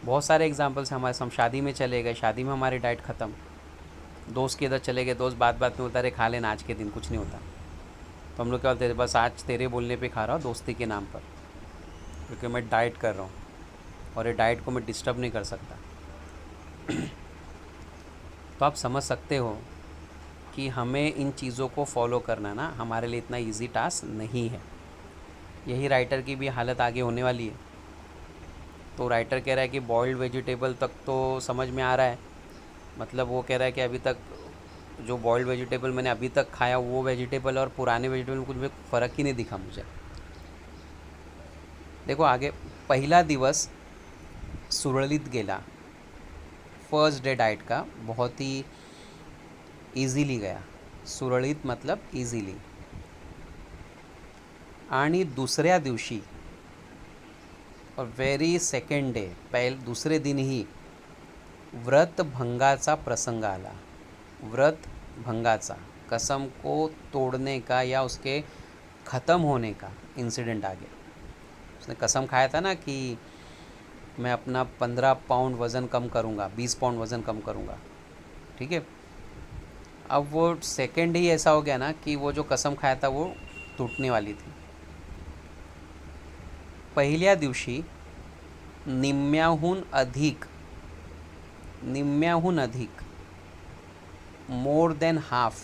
बहुत सारे एग्जाम्पल्स हैं हमारे। हम शादी में चले गए, शादी में हमारी डाइट ख़त्म। दोस्त के इधर चले गए, दोस्त बात बात में बोलता रहे खा लेना, आज के दिन कुछ नहीं होता। तो हम लोग क्या बोलते थे, बस आज तेरे बोलने पे खा रहा हूँ दोस्ती के नाम पर, क्योंकि मैं डाइट कर रहा हूँ और ये डाइट को मैं डिस्टर्ब नहीं कर सकता। तो आप समझ सकते हो कि हमें इन चीज़ों को फॉलो करना ना हमारे लिए इतना इजी टास्क नहीं है। यही राइटर की भी हालत आगे होने वाली है। तो राइटर कह रहा है कि बॉइल्ड वेजिटेबल तक तो समझ में आ रहा है, मतलब वो कह रहा है कि अभी तक जो बॉइल्ड वेजिटेबल मैंने अभी तक खाया, वो वेजिटेबल और पुराने वेजिटेबल में कुछ भी फ़र्क ही नहीं दिखा मुझे। देखो आगे, पहला दिवस सुरळीत गेला। फर्स्ट डे डाइट का बहुत ही इजीली गया। सुरळीत मतलब इजीली। आणि दुसऱ्या दिवशी और वेरी सेकंड डे, दूसरे दिन ही व्रत भंगाचा प्रसंग आला। व्रत भंगाचा, कसम को तोड़ने का या उसके ख़त्म होने का इंसिडेंट आ गया। उसने कसम खाया था ना कि मैं अपना 15 पाउंड वज़न कम करूँगा, 20 पाउंड वज़न कम करूँगा, ठीक है। अब वो सेकंड ही ऐसा हो गया ना कि वो जो कसम खाया था वो टूटने वाली थी। पहिल्या दिवशी निम्म्याहून अधिक, मोर देन हाफ,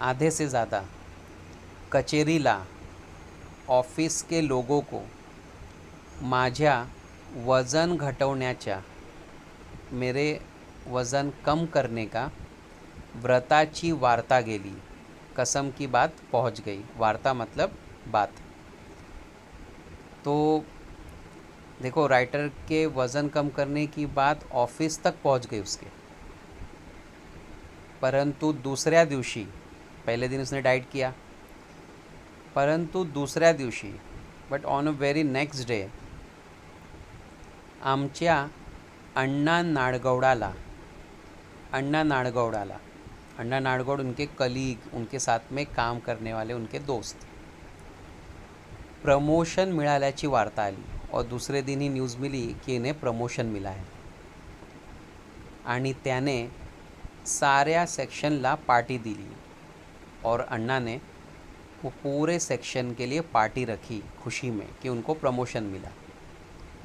आधे से ज़्यादा कचेरीला, ऑफिस के लोगों को माझ्या वज़न घटवण्याच्या, मेरे वज़न कम करने का व्रताची वार्ता गेली। कसम की बात पहुंच गई। वार्ता मतलब बात। तो देखो राइटर के वज़न कम करने की बात ऑफिस तक पहुंच गई उसके। परंतु दूसऱ्या दिवशी, पहले दिन उसने डाइट किया, परंतु दुसऱ्या दिवशी but on a very next day आमच्या अण्णा नाडगौडाला अण्णा नाडगौड़ उनके कलीग, उनके साथ में काम करने वाले उनके दोस्त, प्रमोशन मिळाल्याची वार्ता आली और दूसरे दिन ही न्यूज़ मिली कि इन्हें प्रमोशन मिला है आणि त्याने साऱ्या सेक्शनला पार्टी दिली और अण्णा ने वो पूरे सेक्शन के लिए पार्टी रखी खुशी में कि उनको प्रमोशन मिला।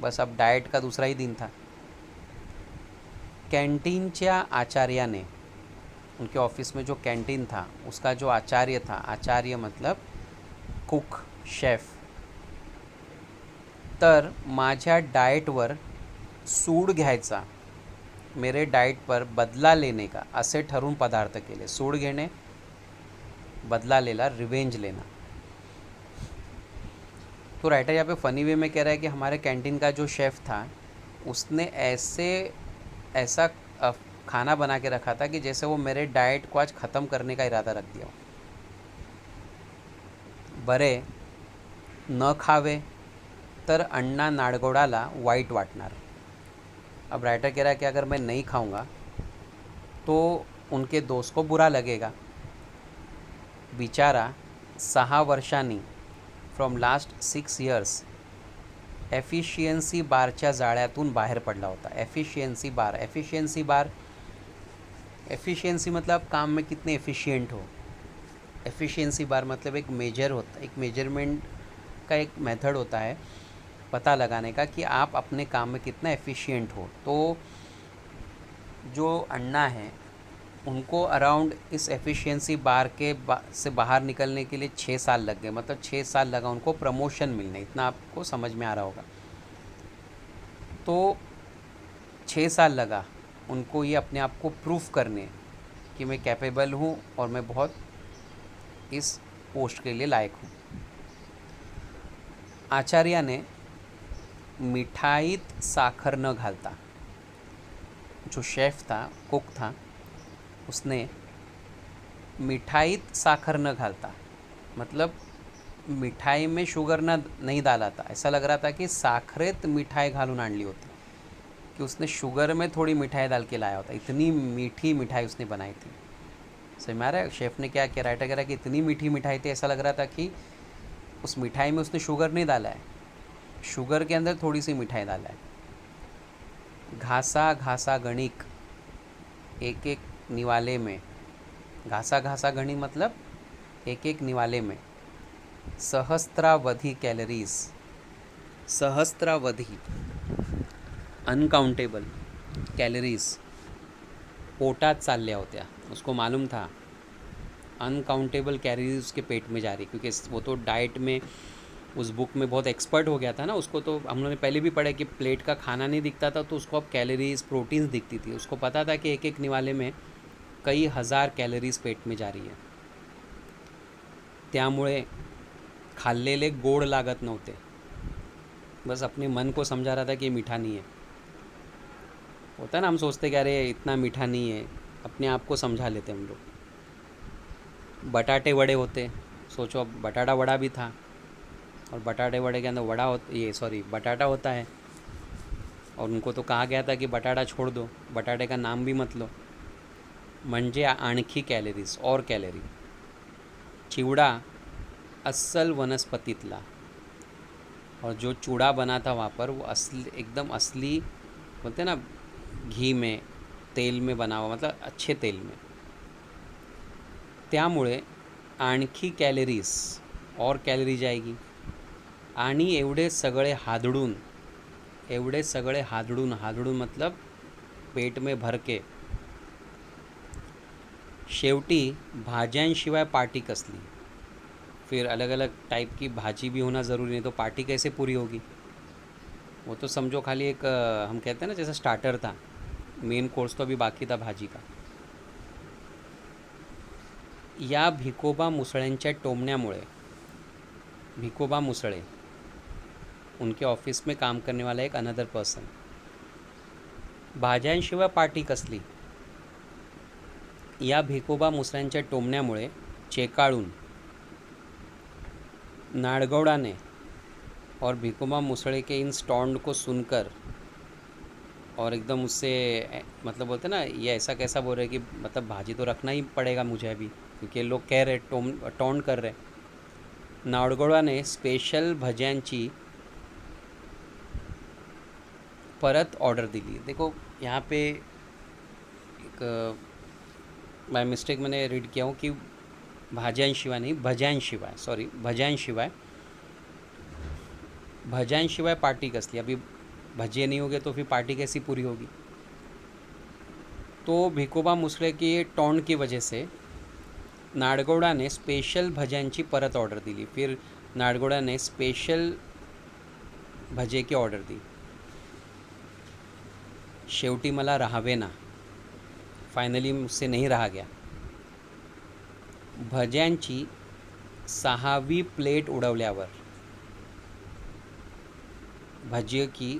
बस अब डाइट का दूसरा ही दिन था। कैंटीनच्या आचार्याने, उनके ऑफिस में जो कैंटीन था उसका जो आचार्य था, आचार्य मतलब कुक, शेफ, तर माझ्या डाएटवर सूड घ्यायचा, मेरे डाइट पर बदला लेने का असे ठरवून पदार्थ केले। सूड घेणे, बदला लेना, रिवेंज लेना। तो राइटर यहाँ पे फ़नी वे में कह रहा है कि हमारे कैंटीन का जो शेफ़ था उसने ऐसा खाना बना के रखा था कि जैसे वो मेरे डाइट को आज ख़त्म करने का इरादा रख दिया। बरे न खावे तर अण्णा नाडगौडाला वाईट वाटणार। अब राइटर कह रहा है कि अगर मैं नहीं खाऊंगा तो उनके दोस्त को बुरा लगेगा। बिचारा 6 वर्षांनी फ्रॉम लास्ट 6 years एफिशियन्सी बारच्या जाळ्यातून बाहेर पडला होता। एफिशिएंसी मतलब काम में कितने एफिशिएंट हो। एफिशिएंसी बार मतलब एक मेजरमेंट का एक मेथड होता है पता लगाने का कि आप अपने काम में कितना एफिशिएंट हो। तो जो अण्णा हैं उनको अराउंड इस एफिशिएंसी बार से बाहर निकलने के लिए 6 साल लग गए। मतलब 6 साल लगा उनको प्रमोशन मिलने, इतना आपको समझ में आ रहा होगा। तो 6 साल लगा उनको ये अपने आप को प्रूफ करने कि मैं कैपेबल हूँ और मैं बहुत इस पोस्ट के लिए लायक हूँ। आचार्य ने मिठाईत साखर न घालता, जो शेफ़ था, कुक था, उसने मिठाईत साखर न घालता मतलब मिठाई में शुगर नहीं डाला था। ऐसा लग रहा था कि साखरेत मिठाई घालून आणली होती, कि उसने शुगर में थोड़ी मिठाई डाल के लाया होता। इतनी मीठी मिठाई उसने बनाई थी। समझ में आ रहा है शेफ़ ने क्या किया? राइटर कह रहा है कि इतनी मीठी मिठाई थी, ऐसा लग रहा था कि उस मिठाई में उसने शुगर नहीं डाला है, शुगर के अंदर थोड़ी सी मिठाई डाला है। घासा घासा गणिक, एक एक निवाले में, घासा घासा गणी मतलब एक एक निवाले में सहस्त्रावधी कैलोरीज, सहस्त्रावधी अनकाउंटेबल कैलोरीज पोटात चालल्या होत्या। उसको मालूम था अनकाउंटेबल कैलोरीज उसके पेट में जा रही, क्योंकि वो तो डाइट में उस बुक में बहुत एक्सपर्ट हो गया था ना। उसको तो हम लोगों ने पहले भी पढ़ा कि प्लेट का खाना नहीं दिखता था, तो उसको अब कैलोरीज, प्रोटीन्स दिखती थी। उसको पता था कि एक एक निवाले में कई हज़ार कैलोरीज पेट में जा रही है। त्यामुळे खाल्लेले गोड लागत नव्हते, बस अपने मन को समझा रहा था कि ये मीठा नहीं है। होता है ना, हम सोचते कि अरे इतना मीठा नहीं है, अपने आप को समझा लेते हम लोग। बटाटे वड़े होते, सोचो अब बटाटा वड़ा भी था, और बटाटे वड़े के अंदर बटाटा होता है, और उनको तो कहा गया था कि बटाटा छोड़ दो, बटाटे का नाम भी मत लो। म्हणजे आणखी कैलोरीज और कैलोरी। चिवडा अस्सल वनस्पतीतला, और जो चूड़ा बना था वहाँ पर वो एकदम असली बोलते ना, घी में, तेल में बना हुआ, मतलब अच्छे तेल में। त्यामुळे आणखी कैलोरीज और कैलोरी जाएगी। आणि एवढे सगळे हादडून मतलब पेट में भर के शेवटी भाज्यांशिवाय पार्टी कसली। फिर अलग अलग टाइप की भाजी भी होना ज़रूरी, नहीं तो पार्टी कैसे पूरी होगी। वो तो समझो खाली एक हम कहते हैं ना, जैसा स्टार्टर था, मेन कोर्स तो अभी बाकी था भाजी का। या भिकोबा मुसळ्यांच्या टोमण्यामुळे, भिकोबा मुसळे उनके ऑफिस में काम करने वाला एक अनदर पर्सन, भाज्यांशिवाय पार्टी कसली। या भिकोबा मुसळ्यांच्या टोमण्यामुळे चेकाळून नाडगौड़ा ने और भिकोबा मुसळे के इन स्टॉन्ड को सुनकर और एकदम उससे मतलब बोलते ना, ये ऐसा कैसा बोल रहे कि मतलब भाजी तो रखना ही पड़ेगा मुझे अभी, क्योंकि ये लोग कह रहे टॉन्ट कर रहे. नाडगौड़ा ने स्पेशल भज्यांची परत ऑर्डर दिली. देखो यहाँ पे एक बाय मिस्टेक मैंने रीड किया हूँ कि भाज्यांशिवाय नहीं, भज्यांशिवाय, सॉरी, भज्यांशिवाय. भज्यांशिवाय पार्टी कसली. अभी भजिए नहीं होगे तो फिर पार्टी कैसी पूरी होगी. तो भिकोबा मुसळे की टॉन्ट की वजह से नाडगौड़ा ने स्पेशल भज्यांची परत ऑर्डर दिली. फिर नाडगौड़ा ने स्पेशल भजे की ऑर्डर दी. शेवटी मला राहावेना, फायनली मुझसे नहीं रहा गया. भज्यांची 6वी प्लेट उडवल्यावर, भजिए की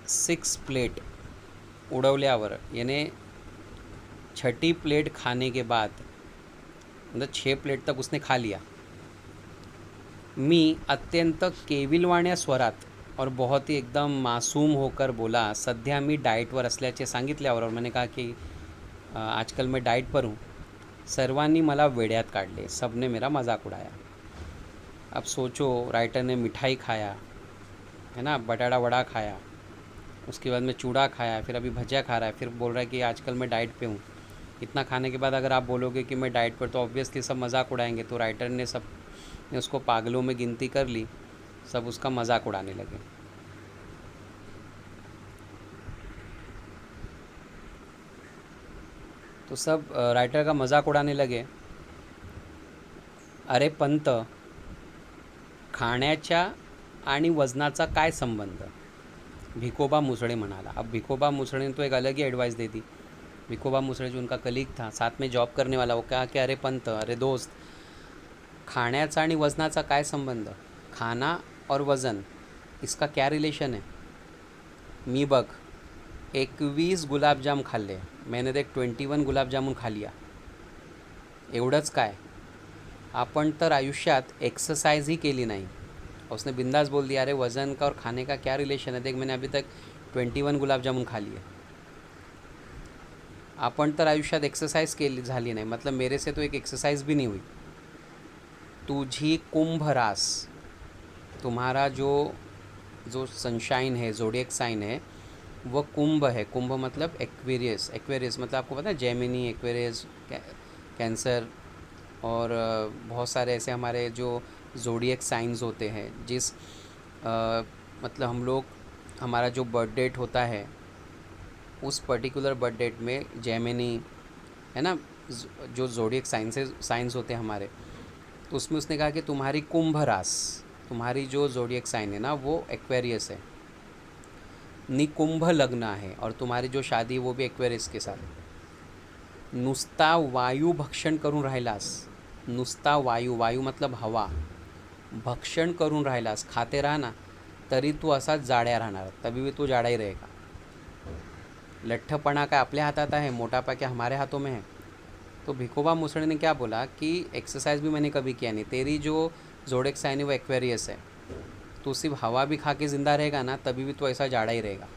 6 प्लेट उड़वल्यावर, यानी 6ठी प्लेट खाने के बाद, मतलब 6 प्लेट तक उसने खा लिया. मी अत्यंत केविलवाण्या स्वरात और बहुत ही एकदम मासूम होकर बोला, सध्या मी डाएटवर असल्याचे सांगितल्यावर, और मैंने कहा कि आजकल मैं डाइट पर हूँ. सर्वांनी मला वेड्यात काढले, सबने मेरा मजाक उड़ाया. अब सोचो, राइटर ने मिठाई खाया है ना, बटाटा वड़ा खाया, उसके बाद में चूड़ा खाया, फिर अभी भजिया खा रहा है, फिर बोल रहा है कि आजकल मैं डाइट पे हूँ. इतना खाने के बाद अगर आप बोलोगे कि मैं डाइट पर, तो ऑब्वियसली सब मजाक उड़ाएंगे. तो राइटर ने सब ने उसको पागलों में गिनती कर ली, सब उसका मजाक उड़ाने लगे. तो सब राइटर का मजाक उड़ाने लगे. अरे पंत, खाण्याच्या आणि वजनाचा काय संबंध, भिकोबा मुसळे म्हणाला. अब भिकोबा मुसळे ने तो एक अलग ही एडवाइस दे दी. भिकोबा मुसळे जो उनका कलीग था, साथ में जॉब करने वाला, वो कहा कि अरे पंत, अरे दोस्त, खाण्याचा आणि वजनाचा काय संबंध, खाना और वज़न, इसका क्या रिलेशन है. मी बघ 21 गुलाबजाम खाल्ले, मैंने देख 21 गुलाबजामुन खा लिया. एवढंच काय, आपण तर आयुष्यात एक्सरसाइज ही केली नाही. उसने बिंदास बोल दिया, अरे वज़न का और खाने का क्या रिलेशन है, देख मैंने अभी तक 21 गुलाबजामुन खा लिए. आपण तर आयुष्यात एक्सरसाइज केली झाली नाही, मतलब मेरे से तो एक एक्सरसाइज भी नहीं हुई. तुझी कुंभ रास, तुम्हारा जो सनशाइन है, जोडियक साइन है, वो कुंभ है. कुंभ मतलब एक्वेरियस. एक्वेरियस मतलब आपको पता है, जेमिनी, एक्वेरियस, कैंसर, और बहुत सारे ऐसे हमारे जो जोडियक साइंस होते हैं. जिस मतलब हम लोग, हमारा जो बर्थ डेट होता है, उस पर्टिकुलर बर्थ डेट में जेमिनी है ना, जो जोडियक साइंस होते हैं हमारे, तो उसमें उसने कहा कि तुम्हारी कुंभ रास, तुम्हारी जो जोडियक साइन है ना, वो एक्वेरियस है. निकुंभ लग्न है, और तुम्हारी जो शादी वो भी एक्वेरियस के साथ. नुसता वायू भक्षण करून राहिलास, नुसता वायू, वायू मतलब हवा, भक्षण करून राहिलास, खाते रहा ना, तरी तू असाच जाड्या राहणार, तभी भी तू जाड़ा ही रहेगा. लठ्ठपणा काय आपल्या हातात आहे, मोटापा क्या हमारे हाथों में है. तो भिकोबा मुसळे ने क्या बोला कि एक्सरसाइज भी मैंने कभी किया नहीं, तेरी जो जोडियक साइन है वो एक्वेरियस है, तो सिर्फ हवा भी खा के ज़िंदा रहेगा ना, तभी भी तो ऐसा जाड़ा ही रहेगा.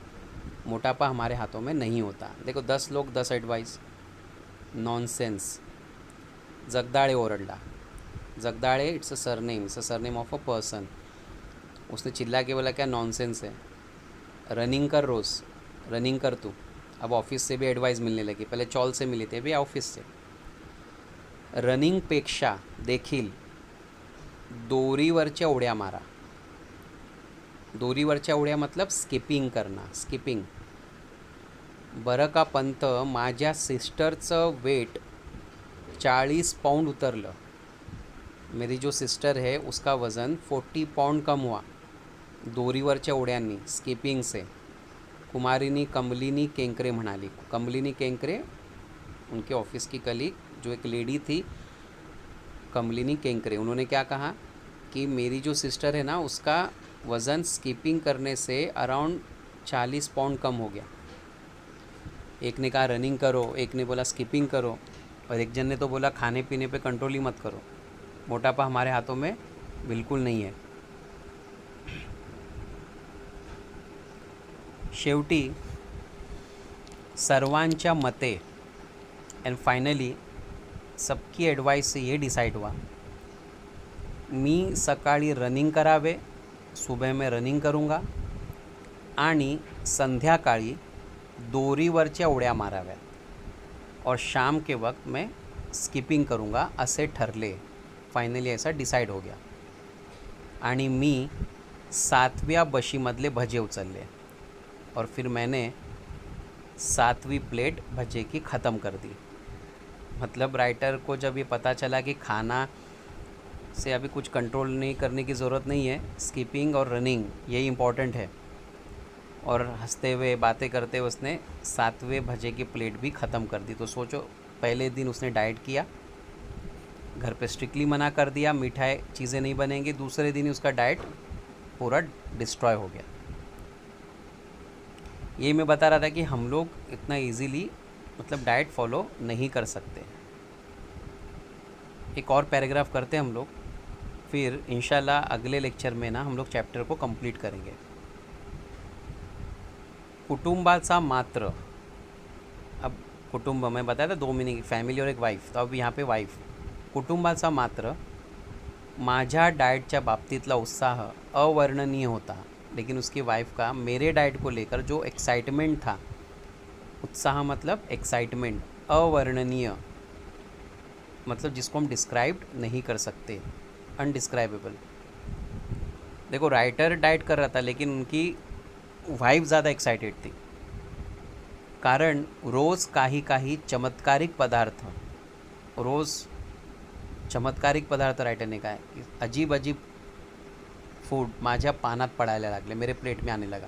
मोटापा हमारे हाथों में नहीं होता. देखो 10 लोग 10 एडवाइस, नॉनसेंस. जगदाळे ओरडला. Jagdale it's a surname, it's a surname of a person. उसने चिल्ला के बोला क्या नॉनसेंस है, रनिंग कर, रोज़ रनिंग कर तू. अब ऑफिस से भी एडवाइस मिलने लगी, पहले चॉल से मिली थी, अभी ऑफिस से. रनिंगपेक्षा देखील दोरीवरच्या उड्या मारा. दोरीवरच्या उड्या मतलब स्किपिंग करना, स्किपिंग. बरं का पंत, माझ्या सिस्टरचं वेट 40 पाउंड उतरलं. मेरी जो सिस्टर है उसका वज़न 40 पाउंड कम हुआ दोरीवरच्या उड्यांनी, स्किपिंग से. कुमारिनी कमलिनी केंकरे म्हणाली. कमलिनी केंकरे उनके ऑफिस की कलीग, जो एक लेडी थी, कमलिनी केंकरे, उन्होंने क्या कहा कि मेरी जो सिस्टर है ना, उसका वज़न स्किपिंग करने से अराउंड 40 पाउंड कम हो गया. एक ने कहा रनिंग करो, एक ने बोला स्किपिंग करो, और एक जन ने तो बोला खाने पीने पे कंट्रोल ही मत करो, मोटापा हमारे हाथों में बिल्कुल नहीं है। शेवटी सर्वांच्या मते एंड फायनली सबकी ॲडवाईस से ये डिसाईड हुआ, मी सकाळी रनिंग करावे, सुबह में रनिंग करूँगा आणि संध्याकाळी दोरीवरच्या उड्या माराव्यात और शाम के वक्त मैं स्किपिंग करूँगा असे ठरले। फायनली ऐसा डिसाईड हो गया आणि मी 7व्या बशीमधले भजे उचलले और फिर मैंने 7वीं प्लेट भजे की ख़त्म कर दी। मतलब राइटर को जब ये पता चला कि खाना से अभी कुछ कंट्रोल नहीं करने की ज़रूरत नहीं है, स्किपिंग और रनिंग यही इम्पॉर्टेंट है, और हंसते हुए बातें करते हुए उसने 7वें भजे की प्लेट भी ख़त्म कर दी। तो सोचो, पहले दिन उसने डाइट किया, घर पे स्ट्रिक्टली मना कर दिया मिठाई चीज़ें नहीं बनेंगी, दूसरे दिन ही उसका डाइट पूरा डिस्ट्रॉय हो गया। ये मैं बता रहा था कि हम लोग इतना इजीली मतलब डाइट फॉलो नहीं कर सकते। एक और पैराग्राफ करते हैं हम लोग, फिर इंशाल्लाह अगले लेक्चर में ना हम लोग चैप्टर को कंप्लीट करेंगे। कुटुंबाचा मात्र, अब कुटुंब मैं बताया था 2 मीनिंग, फॅमिली और एक वाईफ, तो अब यहाँ पे वाईफ। कुटुंबाचा मात्र माझ्या डाएटच्या बाबतीतला उत्साह अवर्णनीय होता, लेकिन उसकी वाइफ का मेरे डाइट को लेकर जो एक्साइटमेंट था, उत्साह मतलब एक्साइटमेंट, अवर्णनीय मतलब जिसको हम डिस्क्राइब नहीं कर सकते, अनडिस्क्राइबेबल। देखो राइटर डाइट कर रहा था लेकिन उनकी वाइफ ज़्यादा एक्साइटेड थी, कारण रोज़ काही काही चमत्कारिक पदार्थ, रोज़ चमत्कारिक पदार्थ राइटरने काय अजीब अजीब फूड माझ्या पानात पडायला लागले, मेरे प्लेट में आने लगा।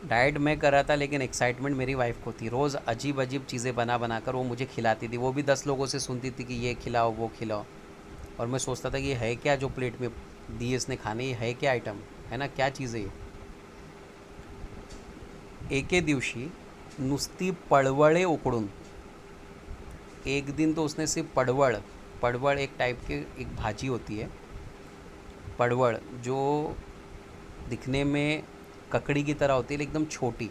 डाइट मैं कर रहा था लेकिन एक्साइटमेंट मेरी वाइफ को थी, रोज़ अजीब अजीब चीज़ें बना बना कर वो मुझे खिलाती थी, वो भी 10 लोगों से सुनती थी कि ये खिलाओ वो खिलाओ, और मैं सोचता था कि ये है क्या जो प्लेट में दी इसने खाने, ये है क्या आइटम है ना, क्या चीज़ है ये। एके दिवशी नुसती पडवळे उकडून, एक दिन तो उसने सिर्फ पडवळ एक टाइप की एक भाजी होती है, पडवळ जो दिखने में ककड़ी की तरह होती है एकदम छोटी,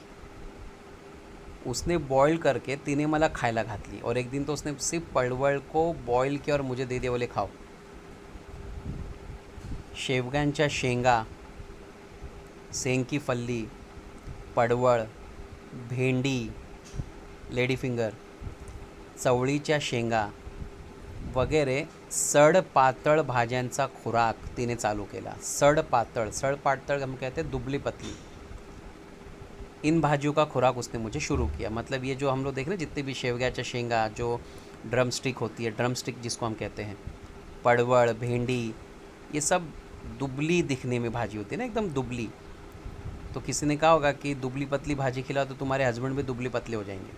उसने बॉईल करके तिने मला खायला घातली। और एक दिन तो उसने सिर्फ पडवळ को बॉईल किया और मुझे दे दिया, बोले खाओ। शेवग्यांच्या शेंगा, सेंग की फल्ली, पडवळ, भेंडी, लेडी फिंगर, चवळीच्या शेंगा वगैरे सडपातळ भाज्यांचा खुराक तिने चालू केला। सडपातळ हम कहते हैं दुबली पतली, इन भाजियों का खुराक उसने मुझे शुरू किया। मतलब ये जो हम लोग देख रहे हैं जितने भी शेवग्याच्या शेंगा, जो ड्रम स्टिक होती है, ड्रम स्टिक जिसको हम कहते हैं, पडवळ, भेंडी, ये सब दुबली दिखने में भाजी होती है ना, एकदम दुबली। तो किसी ने कहा होगा कि दुबली पतली भाजी खिलाओ तो तुम्हारे हस्बैंड भी दुबली पतले हो जाएंगे।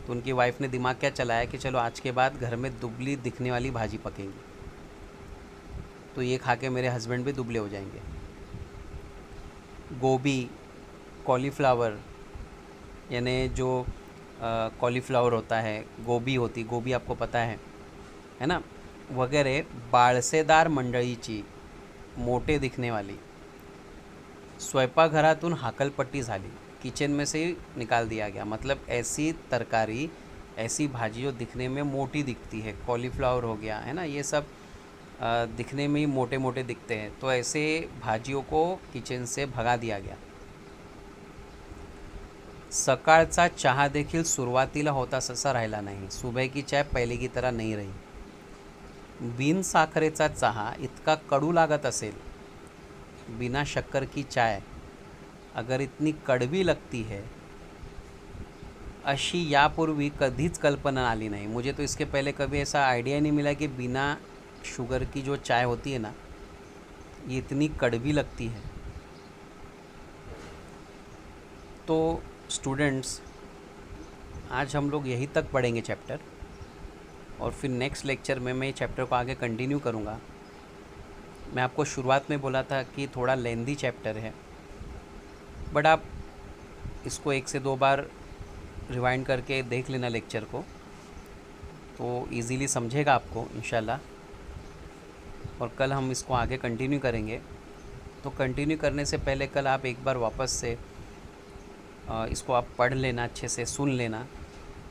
तो उनकी वाइफ ने दिमाग क्या चलाया कि चलो आज के बाद घर में दुबली दिखने वाली भाजी पकेंगी, तो ये खा के मेरे हस्बैंड भी दुबले हो जाएंगे। गोभी, कॉलीफ्लावर, यानी जो कॉलीफ्लावर होता है, गोभी होती, गोभी आपको पता है ना, वगैरह बाळसेदार मंडळीची, मोटे दिखने वाली, स्वयंपाकघरातून हाकलपट्टी झाली, किचन में से निकाल दिया गया। मतलब ऐसी तरकारी, ऐसी भाजी जो दिखने में मोटी दिखती है, कॉलीफ्लावर हो गया है ना, ये सब दिखने में ही मोटे मोटे दिखते हैं, तो ऐसे भाजियों को किचन से भगा दिया गया। सकाळचा चहा देखील सुरुवातीला होता तसा राहिला नाही, सुबह की चाय पहले की तरह नहीं रही। बिन साखरेचा चहा इतका कडू लागत असेल, बिना शक्कर की चाय अगर इतनी कड़वी लगती है, अशी यापूर्वी कधीच कल्पना आली नहीं। मुझे तो इसके पहले कभी ऐसा आइडिया नहीं मिला कि बिना शुगर की जो चाय होती है ना, ये इतनी कड़वी लगती है। तो स्टूडेंट्स, आज हम लोग यहीं तक पढ़ेंगे चैप्टर, और फिर नेक्स्ट लेक्चर में मैं चैप्टर को आगे कंटिन्यू करूँगा। मैं आपको शुरुआत में बोला था कि थोड़ा लेंदी चैप्टर है, बट आप इसको 1 से 2 बार रिवाइंड करके देख लेना लेक्चर को, तो इजीली समझेगा आपको इंशाल्लाह। और कल हम इसको आगे कंटिन्यू करेंगे। तो कंटिन्यू करने से पहले कल आप एक बार वापस से इसको आप पढ़ लेना, अच्छे से सुन लेना,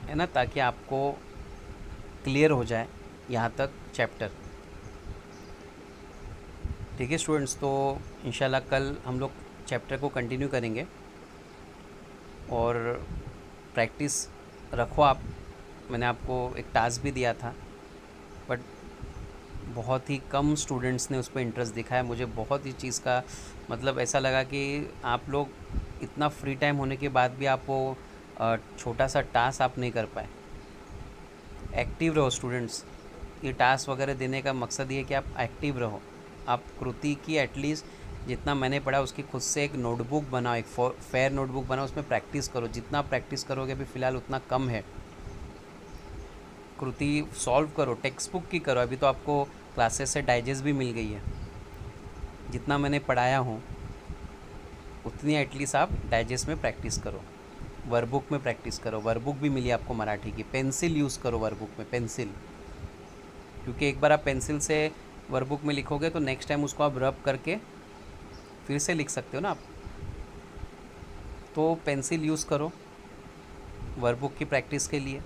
है ना, ताकि आपको क्लियर हो जाए यहाँ तक चैप्टर। ठीक है स्टूडेंट्स, तो इंशाल्लाह कल हम लोग चैप्टर को कंटिन्यू करेंगे और प्रैक्टिस रखो आप। मैंने आपको एक टास्क भी दिया था, बट बहुत ही कम स्टूडेंट्स ने उस पर इंटरेस्ट दिखाया। मुझे बहुत ही चीज़ का मतलब ऐसा लगा कि आप लोग इतना फ्री टाइम होने के बाद भी आप वो छोटा सा टास्क आप नहीं कर पाए। एक्टिव रहो स्टूडेंट्स, ये टास्क वगैरह देने का मकसद ये है कि आप एक्टिव रहो। आप कृति की एटलीस्ट जितना मैंने पढ़ा उसकी खुद से एक नोटबुक बनाओ, एक फेयर नोटबुक बनाओ, उसमें प्रैक्टिस करो। जितना प्रैक्टिस करोगे अभी फ़िलहाल उतना कम है। कृति सॉल्व करो, टेक्स्ट बुक की करो। अभी तो आपको क्लासेस से डाइजेस्ट भी मिल गई है। जितना मैंने पढ़ाया हूँ उतनी एटलीस्ट आप डाइजेस्ट में प्रैक्टिस करो, वर्कबुक में प्रैक्टिस करो। वर्कबुक भी मिली आपको मराठी की, पेंसिल यूज़ करो वर्कबुक में, पेंसिल, क्योंकि एक बार आप पेंसिल से वर्कबुक में लिखोगे तो नेक्स्ट टाइम उसको आप रब करके फिर से लिख सकते हो ना आप। तो पेंसिल यूज़ करो वर्कबुक की प्रैक्टिस के लिए।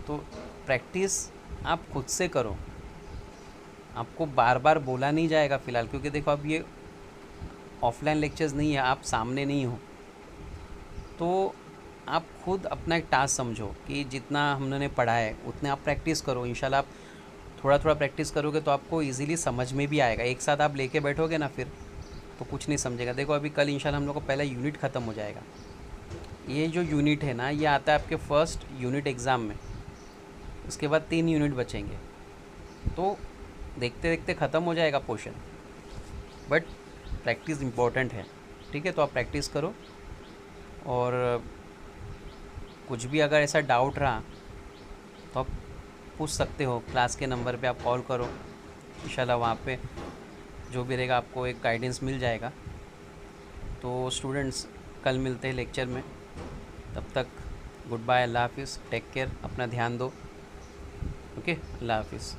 तो प्रैक्टिस आप खुद से करो, आपको बार बार बोला नहीं जाएगा फ़िलहाल, क्योंकि देखो अब ये ऑफलाइन लेक्चर्स नहीं है, आप सामने नहीं हो। तो आप खुद अपना एक टास्क समझो कि जितना हमने पढ़ा है उतने आप प्रैक्टिस करो। इंशाल्लाह आप थोड़ा थोड़ा प्रैक्टिस करोगे तो आपको इजीली समझ में भी आएगा। एक साथ आप लेके बैठोगे ना फिर तो कुछ नहीं समझेगा। देखो अभी कल इंशाल्लाह हम लोग का पहला यूनिट ख़त्म हो जाएगा। ये जो यूनिट है ना, ये आता है आपके फर्स्ट यूनिट एग्ज़ाम में। उसके बाद 3 यूनिट बचेंगे, तो देखते देखते ख़त्म हो जाएगा पोर्शन। बट प्रैक्टिस इम्पोर्टेंट है, ठीक है। तो आप प्रैक्टिस करो, और कुछ भी अगर ऐसा डाउट रहा तो आप पूछ सकते हो। क्लास के नंबर पे आप कॉल करो, इंशाल्लाह वहाँ पे जो भी रहेगा आपको एक गाइडेंस मिल जाएगा। तो स्टूडेंट्स कल मिलते हैं लेक्चर में, तब तक गुड बाय, अल्लाह हाफिज़, टेक केयर, अपना ध्यान दो। ओके, अल्लाह हाफिज़।